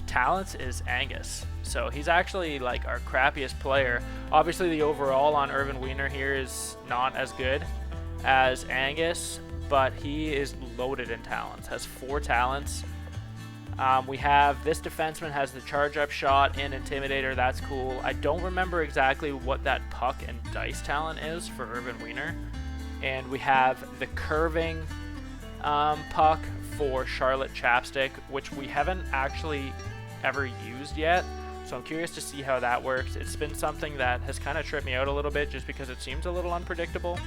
talents is Angus. So he's actually like our crappiest player. Obviously the overall on Irvin Wiener here is not as good as Angus, but he is loaded in talents, has 4 talents. We have this defenseman has the charge up shot and intimidator. That's cool. I don't remember exactly what that puck and dice talent is for Irvin Wiener. And we have the curving puck for Charlotte Chapstick, which we haven't actually ever used yet. So I'm curious to see how that works. It's been something that has kind of tripped me out a little bit just because it seems a little unpredictable.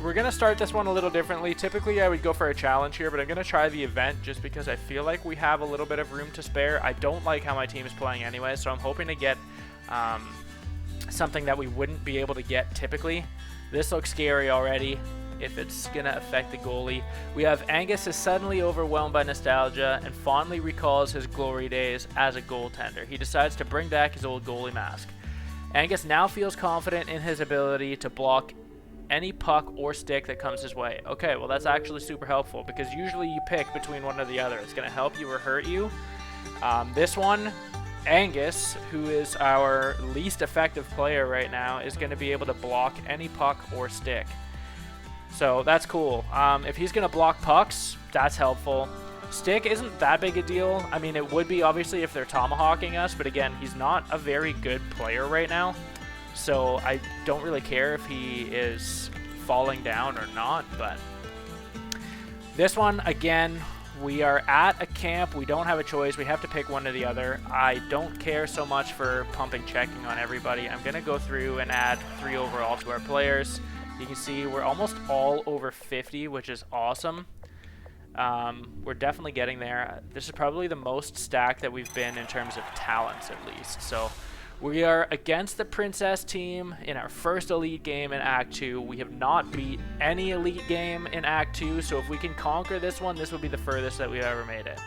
We're going to start this one a little differently. Typically I would go for a challenge here, but I'm going to try the event just because I feel like we have a little bit of room to spare. I don't like how my team is playing anyway, so I'm hoping to get something that we wouldn't be able to get typically. This looks scary already if it's going to affect the goalie. We have Angus is suddenly overwhelmed by nostalgia and fondly recalls his glory days as a goaltender. He decides to bring back his old goalie mask. Angus now feels confident in his ability to block any puck or stick that comes his way. Okay, well that's actually super helpful because usually you pick between one or the other. It's going to help you or hurt you. This one, Angus, who is our least effective player right now, is going to be able to block any puck or stick. So that's cool. If he's going to block pucks, that's helpful. Stick isn't that big a deal. I mean, it would be obviously if they're tomahawking us, but again, he's not a very good player right now. So I don't really care if he is falling down or not, but this one, again, we are at a camp. We don't have a choice. We have to pick one or the other. I don't care so much for pumping checking on everybody. I'm going to go through and add 3 overall to our players. You can see we're almost all over 50, which is awesome. We're definitely getting there. This is probably the most stacked that we've been in terms of talents, at least. So we are against the Princess team in our first Elite game in Act 2. We have not beat any Elite game in Act 2, so if we can conquer this one, this will be the furthest that we've ever made it.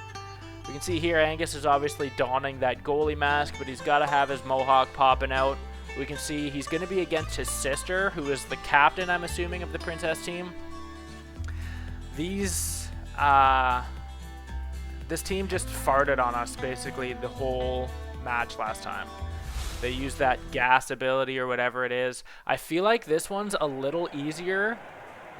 We can see here Angus is obviously donning that goalie mask, but he's got to have his mohawk popping out. We can see he's going to be against his sister, who is the captain, I'm assuming, of the Princess team. This team just farted on us, basically, the whole match last time. They used that gas ability or whatever it is. I feel like this one's a little easier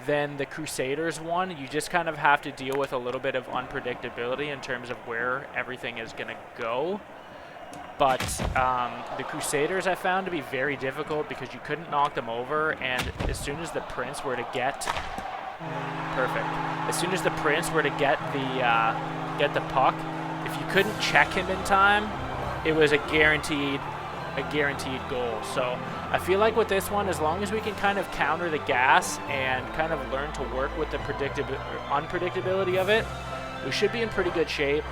than the Crusaders one. You just kind of have to deal with a little bit of unpredictability in terms of where everything is going to go. But the Crusaders I found to be very difficult because you couldn't knock them over, and as soon as the Prince were to get as soon as the Prince were to get the puck, if you couldn't check him in time, it was a guaranteed goal. So I feel like with this one, as long as we can kind of counter the gas and kind of learn to work with the unpredictability of it, we should be in pretty good shape.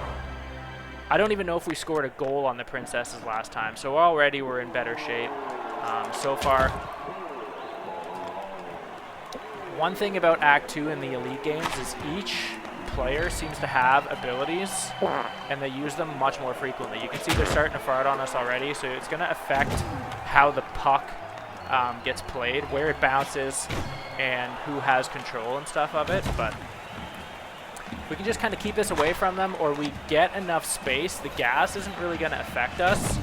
I don't even know if we scored a goal on the Princesses last time, so already we're in better shape so far. One thing about Act 2 in the Elite games is each player seems to have abilities, and they use them much more frequently. You can see they're starting to fart on us already, so it's going to affect how the puck gets played, where it bounces, and who has control and stuff of it. But we can just kind of keep this away from them, or we get enough space. The gas isn't really going to affect us.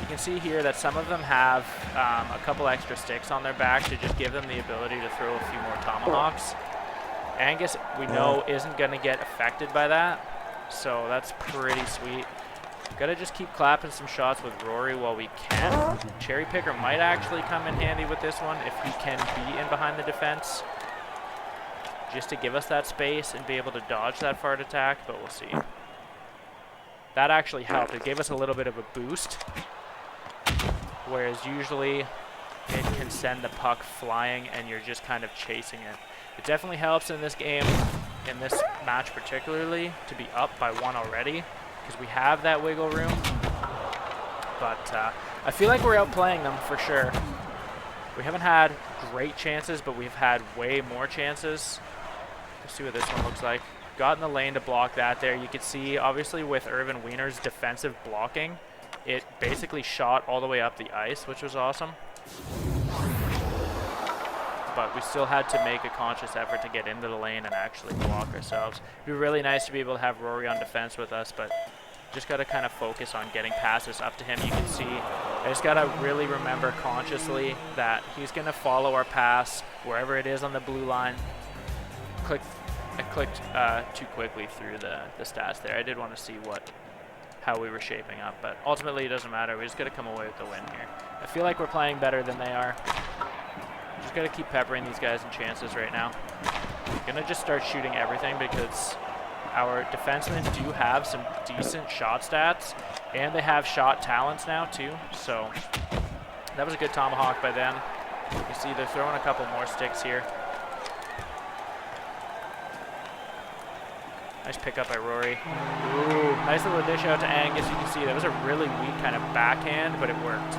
You can see here that some of them have a couple extra sticks on their back to just give them the ability to throw a few more tomahawks. Angus, we know, isn't going to get affected by that, so that's pretty sweet. Got to just keep clapping some shots with Rory while we can. Cherrypicker might actually come in handy with this one if he can be in behind the defense, just to give us that space and be able to dodge that fart attack, but we'll see. That actually helped. It gave us a little bit of a boost, whereas usually it can send the puck flying and you're just kind of chasing it. It definitely helps in this game, in this match particularly, to be up by 1 already, because we have that wiggle room. But I feel like we're outplaying them for sure. We haven't had great chances, but we've had way more chances. Let's see what this one looks like. Got in the lane to block that there. You could see, obviously, with Irvin Wiener's defensive blocking, it basically shot all the way up the ice, which was awesome. But we still had to make a conscious effort to get into the lane and actually block ourselves. It'd be really nice to be able to have Rory on defense with us, but just got to kind of focus on getting passes up to him. You can see, I just got to really remember consciously that he's going to follow our pass wherever it is on the blue line. I clicked too quickly through the stats there. I did want to see how we were shaping up, but ultimately it doesn't matter. We just got to come away with the win here. I feel like we're playing better than they are. Just got to keep peppering these guys in chances right now. Gonna just start shooting everything because our defensemen do have some decent shot stats, and they have shot talents now too. So that was a good tomahawk by them. You see they're throwing a couple more sticks here. Nice pickup by Rory. Ooh, nice little dish out to Angus. You can see that was a really weak kind of backhand, but it worked.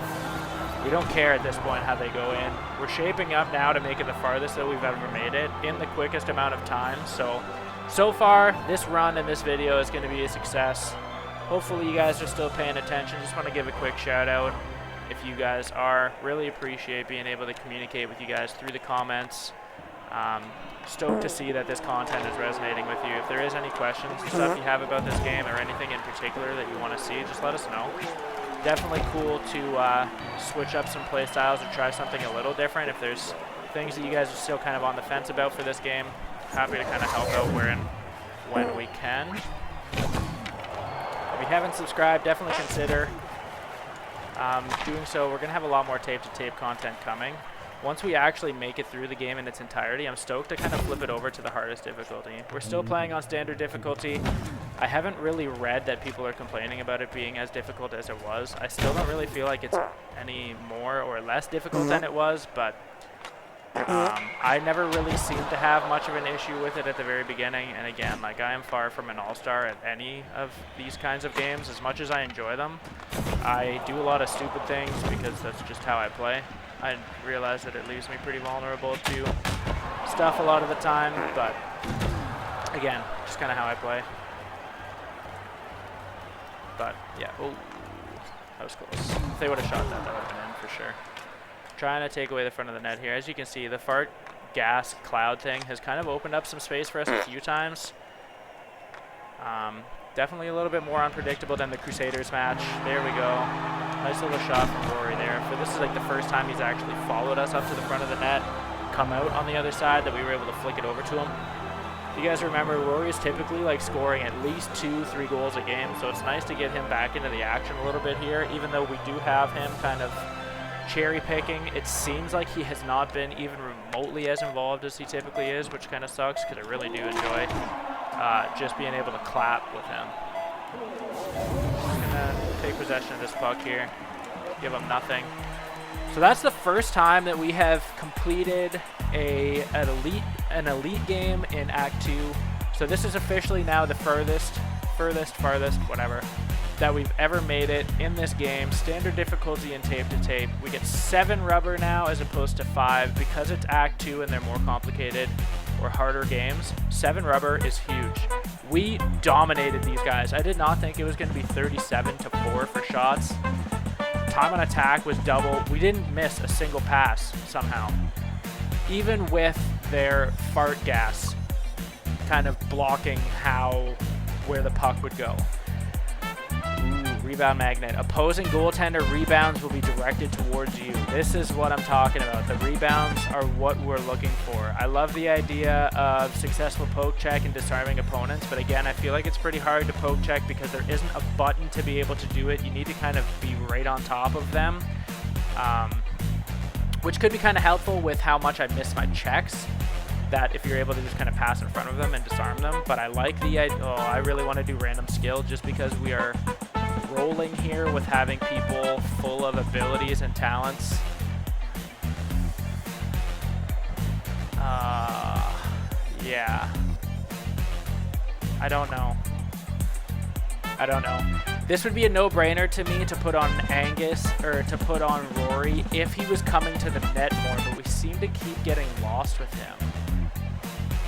We don't care at this point how they go in. We're shaping up now to make it the farthest that we've ever made it in the quickest amount of time. So far, this run and this video is going to be a success. Hopefully you guys are still paying attention. Just want to give a quick shout out if you guys are. Really appreciate being able to communicate with you guys through the comments. Stoked to see that this content is resonating with you. If there is any questions and stuff you have about this game or anything in particular that you want to see, just let us know. Definitely cool to switch up some play styles or try something a little different. If there's things that you guys are still kind of on the fence about for this game, happy to kind of help out when we can. If you haven't subscribed, definitely consider doing so. We're going to have a lot more tape-to-tape content coming. Once we actually make it through the game in its entirety, I'm stoked to kind of flip it over to the hardest difficulty. We're still playing on standard difficulty. I haven't really read that people are complaining about it being as difficult as it was. I still don't really feel like it's any more or less difficult than it was, but I never really seemed to have much of an issue with it at the very beginning. And again, like, I am far from an all-star at any of these kinds of games. As much as I enjoy them, I do a lot of stupid things because that's just how I play. I realize that it leaves me pretty vulnerable to stuff a lot of the time, but again, just kind of how I play. But yeah, oh, that was close. If they would have shot that, that would have been in for sure. Trying to take away the front of the net here. As you can see, the fart gas cloud thing has kind of opened up some space for us a few times. Definitely a little bit more unpredictable than the Crusaders match. There we go. Nice little shot from Rory there. For this is like the first time he's actually followed us up to the front of the net, come out on the other side, that we were able to flick it over to him. If you guys remember, Rory is typically like scoring at least 2-3 goals a game, so it's nice to get him back into the action a little bit here. Even though we do have him kind of cherry picking, it seems like he has not been even remotely as involved as he typically is, which kind of sucks because I really do enjoy just being able to clap with him. Just gonna take possession of this puck here, give him nothing. So that's the first time that we have completed an elite game in Act 2. So this is officially now the farthest, whatever, that we've ever made it in this game. Standard difficulty in tape to tape. We get 7 rubber now as opposed to 5 because it's Act 2 and they're more complicated or harder games. 7 rubber is huge. We dominated these guys. I did not think it was going to be 37-4 for shots. time on attack was double. We didn't miss a single pass somehow. Even with their fart gas kind of blocking where the puck would go. Ooh, rebound magnet. Opposing goaltender rebounds will be directed towards you. This is what I'm talking about. The rebounds are what we're looking for. I love the idea of successful poke check and disarming opponents, but again, I feel like it's pretty hard to poke check because there isn't a button to be able to do it. You need to kind of be right on top of them, which could be kind of helpful with how much I miss my checks, that if you're able to just kind of pass in front of them and disarm them. But I like the idea. Oh, I really want to do random skill just because we are rolling here with having people full of abilities and talents. Yeah. I don't know. This would be a no-brainer to me to put on Angus or to put on Rory if he was coming to the net more, but we seem to keep getting lost with him.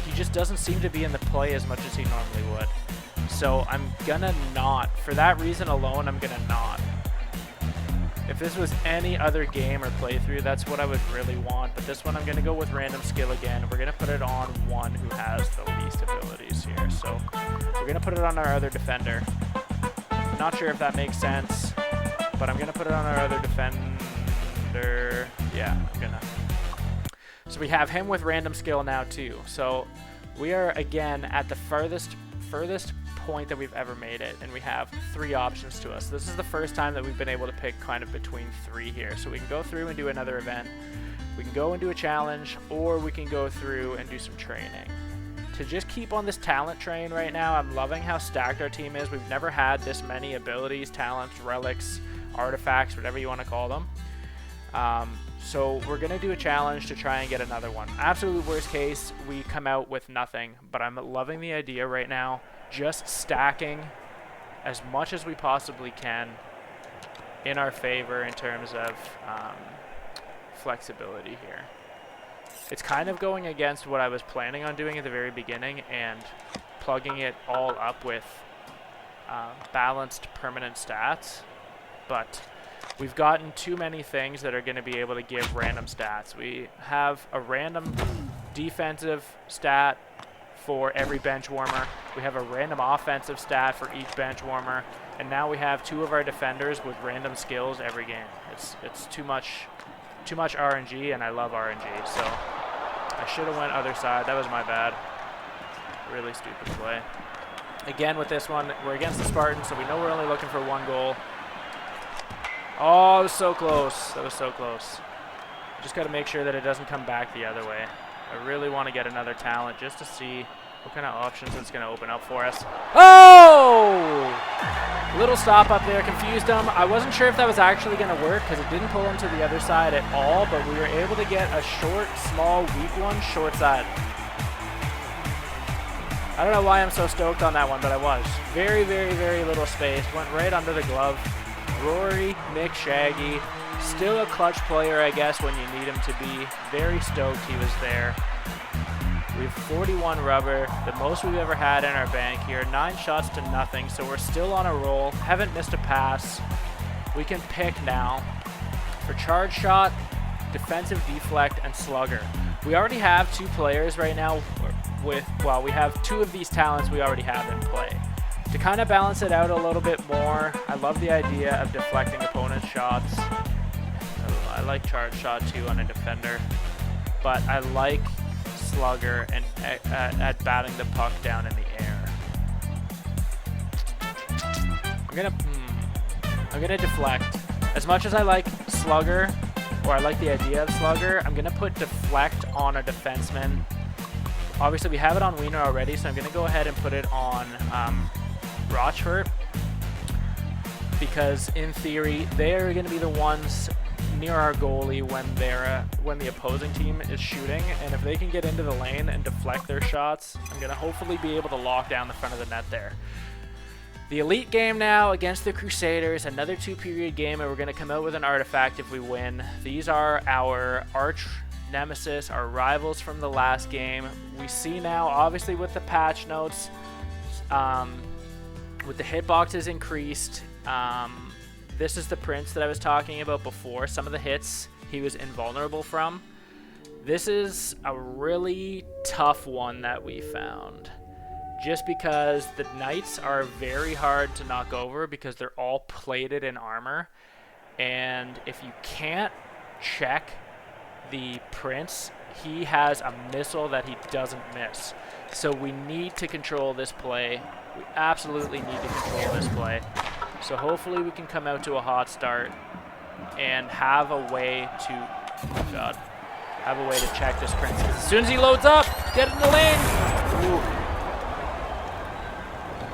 He just doesn't seem to be in the play as much as he normally would. So I'm gonna not. For that reason alone, I'm gonna not. If this was any other game or playthrough, that's what I would really want. But this one, I'm gonna go with random skill again. We're gonna put it on one who has the least abilities here. So we're gonna put it on our other defender. Not sure if that makes sense, but I'm gonna put it on our other defender. Yeah, I'm gonna. So we have him with random skill now too. So we are again at the furthest point that we've ever made it, and we have 3 options to us. This is the first time that we've been able to pick kind of between 3 here. So we can go through and do another event. We can go and do a challenge, or we can go through and do some training. To just keep on this talent train right now, I'm loving how stacked our team is. We've never had this many abilities, talents, relics, artifacts, whatever you want to call them. So we're going to do a challenge to try and get another one. Absolute worst case, we come out with nothing, but I'm loving the idea right now, just stacking as much as we possibly can in our favor in terms of flexibility here. It's kind of going against what I was planning on doing at the very beginning and plugging it all up with balanced permanent stats, but we've gotten too many things that are going to be able to give random stats. We have a random defensive stat for every bench warmer. We have a random offensive stat for each bench warmer, and now we have 2 of our defenders with random skills every game. It's too much RNG, and I love RNG, so I should have went other side. That was my bad. Really stupid play. Again, with this one, we're against the Spartans, so we know we're only looking for 1 goal. Oh, it was so close. That was so close. Just got to make sure that it doesn't come back the other way. I really want to get another talent just to see what kind of options it's going to open up for us. Oh! Little stop up there, confused him. I wasn't sure if that was actually going to work because it didn't pull him to the other side at all, but we were able to get a short, small, weak one, short side. I don't know why I'm so stoked on that one, but I was. Very, very, very little space. Went right under the glove. Rory, Nick, Shaggy. Still a clutch player, I guess, when you need him to be. Very stoked he was there. We have 41 rubber, the most we've ever had in our bank here. 9 shots to nothing, so we're still on a roll. Haven't missed a pass. We can pick now for charge shot, defensive deflect, and slugger. We already have 2 players right now with, well, we have 2 of these talents we already have in play. To kind of balance it out a little bit more, I love the idea of deflecting opponent's shots. I like charge shot too on a defender, but I like slugger and at batting the puck down in the air. I'm gonna deflect. As much as I like slugger, or I like the idea of slugger, I'm gonna put deflect on a defenseman. Obviously we have it on Wiener already, so I'm gonna go ahead and put it on Rochford, because in theory they're gonna be the ones near our goalie when the opposing team is shooting, and if they can get into the lane and deflect their shots, I'm gonna hopefully be able to lock down the front of the net there. The elite game now against the Crusaders, another 2-period game, and we're gonna come out with an artifact if we win. These are our arch nemesis, our rivals from the last game. We see now, obviously with the patch notes, with the hitboxes increased, This is the Prince that I was talking about before. Some of the hits he was invulnerable from. This is a really tough one that we found. Just because the knights are very hard to knock over because they're all plated in armor. And if you can't check the Prince, he has a missile that he doesn't miss. So we need to control this play. We absolutely need to control this play. So hopefully we can come out to a hot start and have a way to, oh God, have a way to check this Prince. As soon as he loads up, get in the lane. Ooh.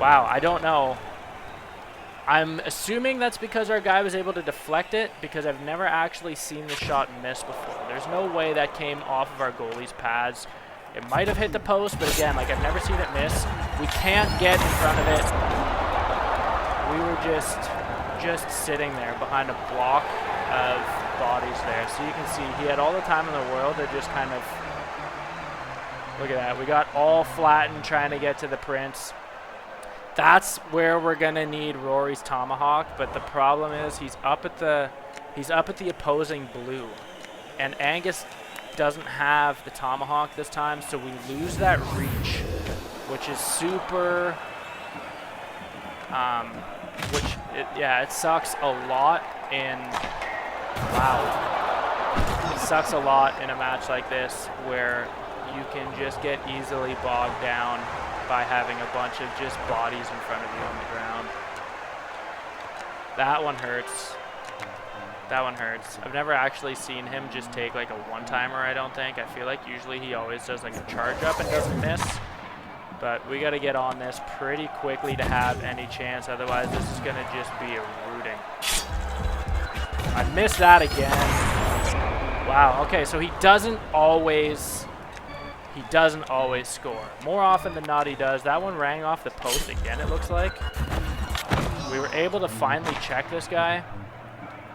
Wow, I don't know. I'm assuming that's because our guy was able to deflect it, because I've never actually seen the shot miss before. There's no way that came off of our goalie's pads. It might have hit the post, but again, like, I've never seen it miss. We can't get in front of it. We were just sitting there behind a block of bodies there. So you can see he had all the time in the world to just kind of, look at that. We got all flattened trying to get to the Prince. That's where we're gonna need Rory's tomahawk, but the problem is he's up at the opposing blue, and Angus doesn't have the tomahawk this time, so we lose that reach, which is super. It sucks a lot in. Wow, it sucks a lot in a match like this where you can just get easily bogged down by having a bunch of just bodies in front of you on the ground. That one hurts. That one hurts. I've never actually seen him just take like a one-timer, I don't think. I feel like usually he always does like a charge up and doesn't miss. But we got to get on this pretty quickly to have any chance. Otherwise, this is going to just be a rooting. I missed that again. Wow, okay, so he doesn't always score. More often than not, he does. That one rang off the post again, it looks like. We were able to finally check this guy.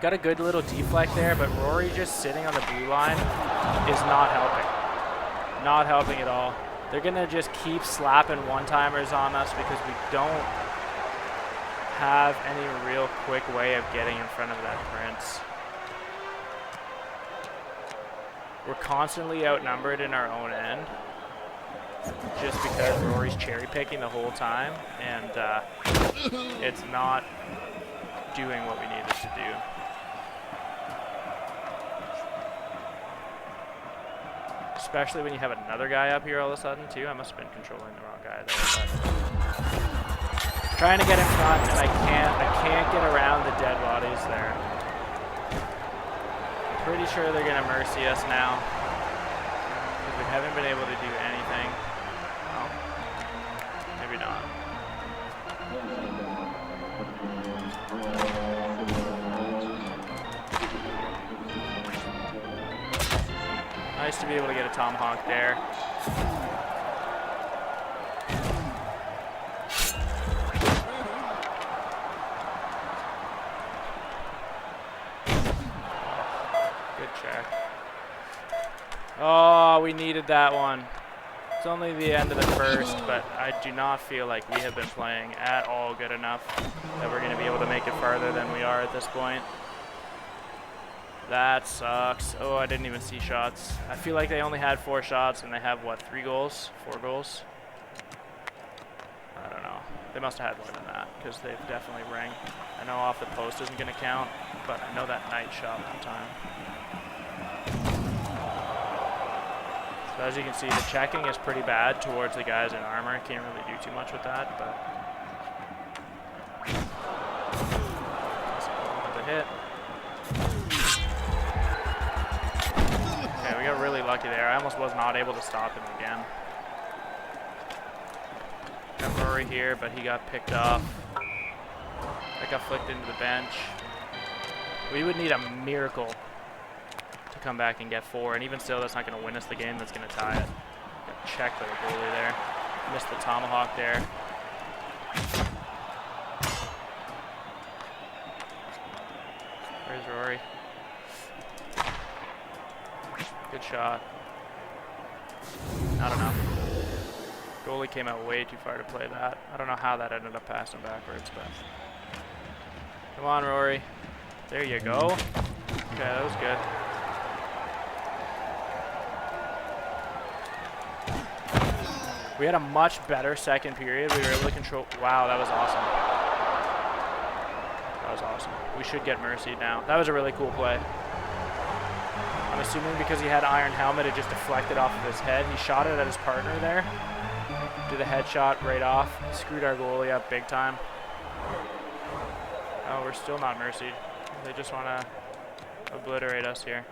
Got a good little deflect there, but Rory just sitting on the blue line is not helping. Not helping at all. They're going to just keep slapping one-timers on us because we don't have any real quick way of getting in front of that Prince. We're constantly outnumbered in our own end just because Rory's cherry picking the whole time, and it's not doing what we need it to do. Especially when you have another guy up here all of a sudden too. I must have been controlling the wrong guy there. Trying to get in front, and I can't get around the dead bodies there. Pretty sure they're gonna mercy us now because we haven't been able to do anything. Oh, maybe not. Nice to be able to get a tomahawk there. Oh, we needed that one. It's only the end of the first, but I do not feel like we have been playing at all good enough that we're going to be able to make it farther than we are at this point. That sucks. Oh, I didn't even see shots. I feel like they only had 4 shots, and they have, what, 3 goals? 4 goals? I don't know. They must have had more than that, because they've definitely rang. I know off the post isn't going to count, but I know that knight shot one time. So as you can see, the checking is pretty bad towards the guys in armor. Can't really do too much with that, but the hit. Okay, we got really lucky there. I almost was not able to stop him again. Got Rory here, but he got picked off. That got flicked into the bench. We would need a miracle to come back and get 4, and even still, that's not going to win us the game. That's going to tie it. Got checked by the goalie there. Missed the tomahawk there. Where's Rory? Good shot. Not enough. Goalie came out way too far to play that. I don't know how that ended up passing backwards, but Come on, Rory. There you go. Okay, that was good. We had a much better second period. We were able to control. Wow, that was awesome. That was awesome. We should get mercy now. That was a really cool play. I'm assuming because he had iron helmet, it just deflected off of his head. He shot it at his partner there. Did a headshot right off. Screwed our goalie up big time. Oh, we're still not mercied. They just want to obliterate us here.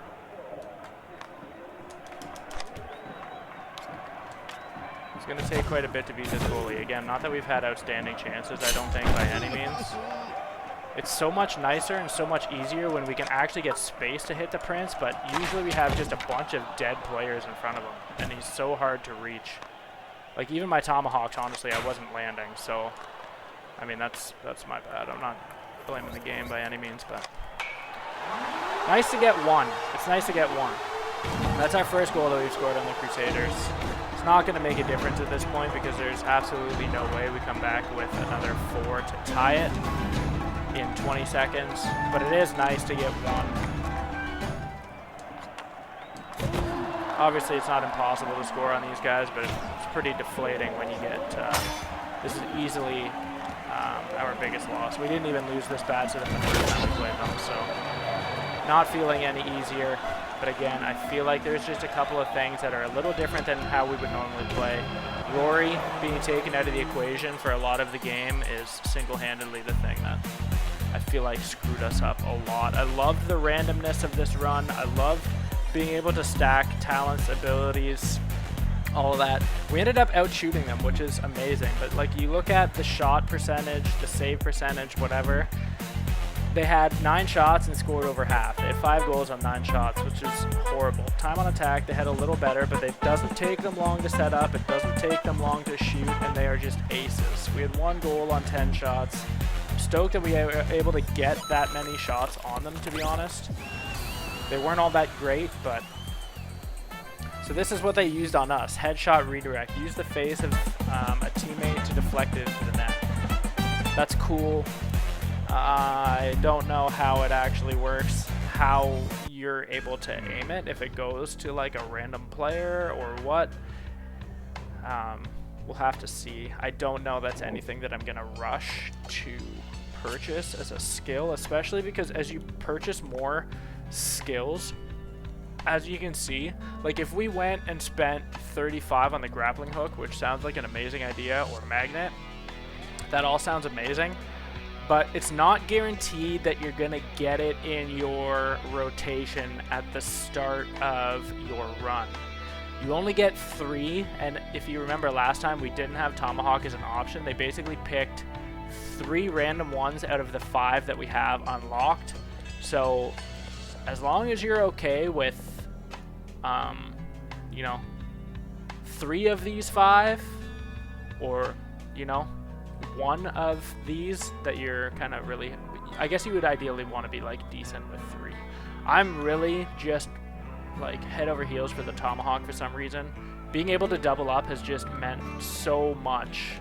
It's going to take quite a bit to beat this goalie. Again, not that we've had outstanding chances, I don't think, by any means. It's so much nicer and so much easier when we can actually get space to hit the Prince, but usually we have just a bunch of dead players in front of him, and he's so hard to reach. Like, even my tomahawks, honestly, I wasn't landing, so, I mean, that's my bad. I'm not blaming the game by any means, but nice to get one. It's nice to get one. That's our first goal that we've scored on the Crusaders. It's not going to make a difference at this point because there's absolutely no way we come back with another 4 to tie it in 20 seconds, but it is nice to get one. Obviously, it's not impossible to score on these guys, but it's pretty deflating when you get, this is easily our biggest loss. We didn't even lose this bad to them the first time we played them, so not feeling any easier. But again, I feel like there's just a couple of things that are a little different than how we would normally play. Rory being taken out of the equation for a lot of the game is single-handedly the thing that I feel like screwed us up a lot. I loved the randomness of this run. I loved being able to stack talents, abilities, all of that. We ended up out-shooting them, which is amazing. But like, you look at the shot percentage, the save percentage, whatever, they had 9 shots and scored over half. They had 5 goals on 9 shots, which is horrible. Time on attack, they had a little better, but it doesn't take them long to set up. It doesn't take them long to shoot, and they are just aces. We had 1 goal on 10 shots. I'm stoked that we were able to get that many shots on them, to be honest. They weren't all that great, but... So this is what they used on us. Headshot redirect. Use the face of a teammate to deflect it into the net. That's cool. I don't know how it actually works, how you're able to aim it, if it goes to like a random player or what. We'll have to see. I don't know that's anything that I'm going to rush to purchase as a skill, especially because as you purchase more skills, as you can see, like if we went and spent 35 on the grappling hook, which sounds like an amazing idea, or magnet, that all sounds amazing. But it's not guaranteed that you're going to get it in your rotation at the start of your run. You only get 3, and if you remember last time we didn't have Tomahawk as an option. They basically picked 3 random ones out of the 5 that we have unlocked. So as long as you're okay with, you know, 3 of these 5, or, you know, 1 of these that you're kind of really, I guess you would ideally want to be like decent with 3. I'm really just like head over heels for the Tomahawk for some reason. Being able to double up has just meant so much.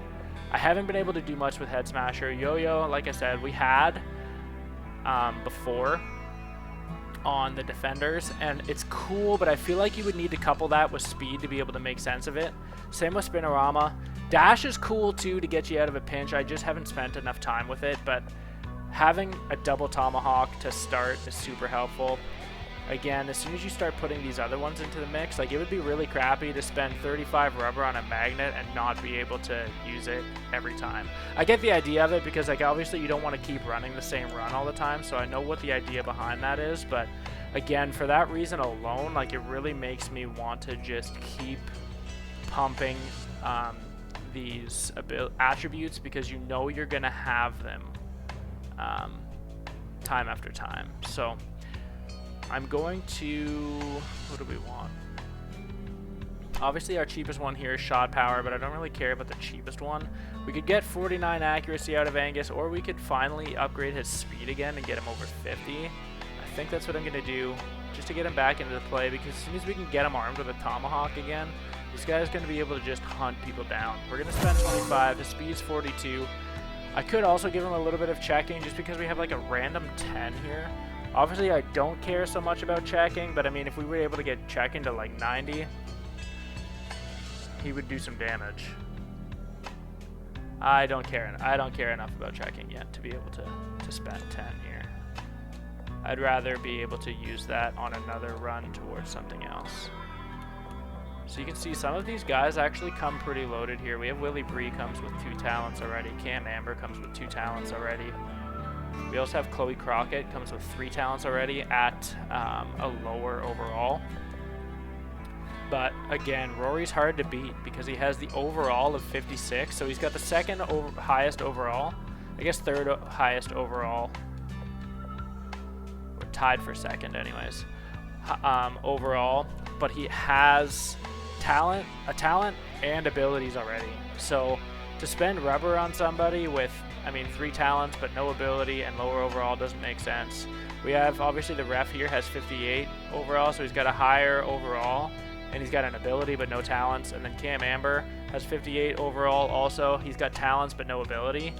I haven't been able to do much with Head Smasher. Yo-Yo, like I said, we had before on the defenders, and it's cool, but I feel like you would need to couple that with speed to be able to make sense of it. Same with Spinorama. Dash is cool too to get you out of a pinch. I just haven't spent enough time with it, but having a double Tomahawk to start is super helpful. Again, as soon as you start putting these other ones into the mix, like, it would be really crappy to spend 35 rubber on a magnet and not be able to use it every time. I get the idea of it because, like, obviously you don't want to keep running the same run all the time, so I know what the idea behind that is, but again, for that reason alone, like, it really makes me want to just keep pumping these attributes, because you know you're going to have them time after time. So I'm going to, what do we want? Obviously our cheapest one here is shot power, but I don't really care about the cheapest one. We could get 49 accuracy out of Angus, or we could finally upgrade his speed again and get him over 50. I think that's what I'm going to do, just to get him back into the play, because as soon as we can get him armed with a Tomahawk again, this guy's going to be able to just hunt people down. We're going to spend 25. His speed's 42. I could also give him a little bit of checking just because we have like a random 10 here. Obviously, I don't care so much about checking, but I mean, if we were able to get checking to like 90, he would do some damage. I don't care enough about checking yet to be able to spend 10 here. I'd rather be able to use that on another run towards something else. So you can see some of these guys actually come pretty loaded here. We have Willie Bree comes with 2 talents already. Cam Amber comes with 2 talents already. We also have Chloe Crockett comes with 3 talents already at a lower overall. But again, Rory's hard to beat because he has the overall of 56. So he's got the second highest overall. I guess third highest overall. We're tied for second anyways. Overall. But he has a talent and abilities already. So to spend rubber on somebody with, I mean, 3 talents but no ability and lower overall doesn't make sense. We have, obviously the ref here has 58 overall, so he's got a higher overall. And he's got an ability but no talents. And then Cam Amber has 58 overall also. He's got talents but no ability.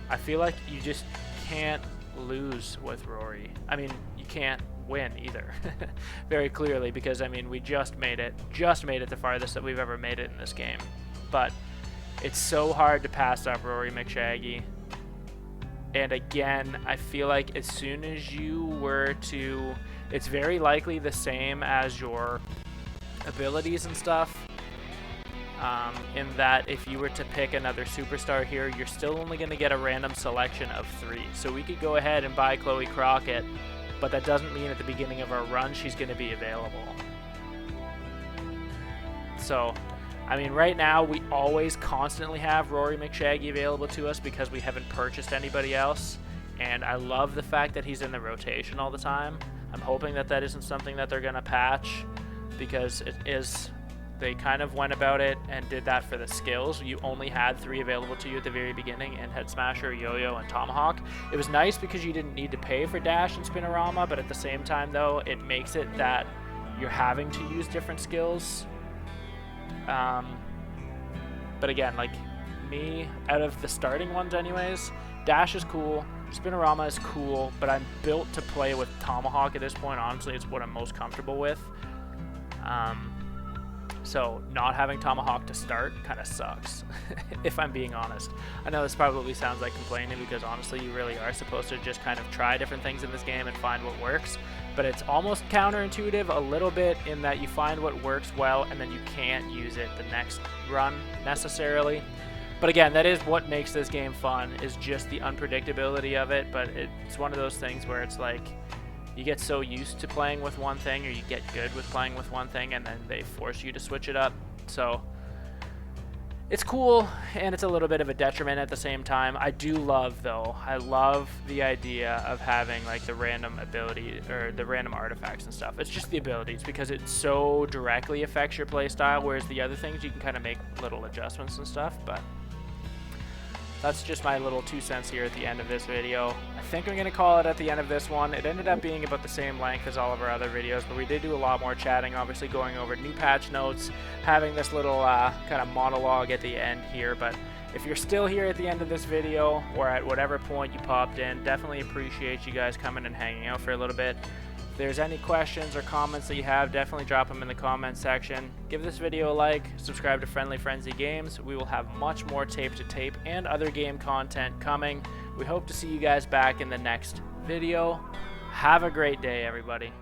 I feel like you just can't lose with Rory. I mean, you can't win either. Very clearly, because I mean, we just made it the farthest that we've ever made it in this game. But it's so hard to pass up Rory McShaggy. And again, I feel like as soon as you were to, it's very likely the same as your abilities and stuff, in that if you were to pick another superstar here, you're still only going to get a random selection of 3. So we could go ahead and buy Chloe Crockett, but that doesn't mean at the beginning of our run she's going to be available. So, I mean, right now we always constantly have Rory McShaggy available to us because we haven't purchased anybody else, and I love the fact that he's in the rotation all the time. I'm hoping that that isn't something that they're going to patch, because it is, they kind of went about it and did that for the skills. You only had 3 available to you at the very beginning, and Head Smasher, Yo-Yo, and Tomahawk. It was nice because you didn't need to pay for Dash and Spinorama, but at the same time though, it makes it that you're having to use different skills. But again, like me, out of the starting ones anyways, Dash is cool, Spinorama is cool, but I'm built to play with Tomahawk at this point. Honestly, it's what I'm most comfortable with. So not having Tomahawk to start kind of sucks, if I'm being honest. I know this probably sounds like complaining, because honestly you really are supposed to just kind of try different things in this game and find what works, but it's almost counterintuitive a little bit in that you find what works well and then you can't use it the next run necessarily. But again, that is what makes this game fun, is just the unpredictability of it. But it's one of those things where it's like, you get so used to playing with one thing, or you get good with playing with one thing, and then they force you to switch it up. So it's cool, and it's a little bit of a detriment at the same time. I do love, though, I love the idea of having like the random ability or the random artifacts and stuff. It's just the abilities, because it so directly affects your playstyle, whereas the other things you can kind of make little adjustments and stuff. But that's just my little 2 cents here at the end of this video. I think I'm going to call it at the end of this one. It ended up being about the same length as all of our other videos, but we did do a lot more chatting, obviously going over new patch notes, having this little kind of monologue at the end here. But if you're still here at the end of this video, or at whatever point you popped in, definitely appreciate you guys coming and hanging out for a little bit. If there's any questions or comments that you have, definitely drop them in the comment section. Give this video a like, subscribe to Friendly Frenzy Games. We will have much more tape to tape and other game content coming. We hope to see you guys back in the next video. Have a great day, everybody.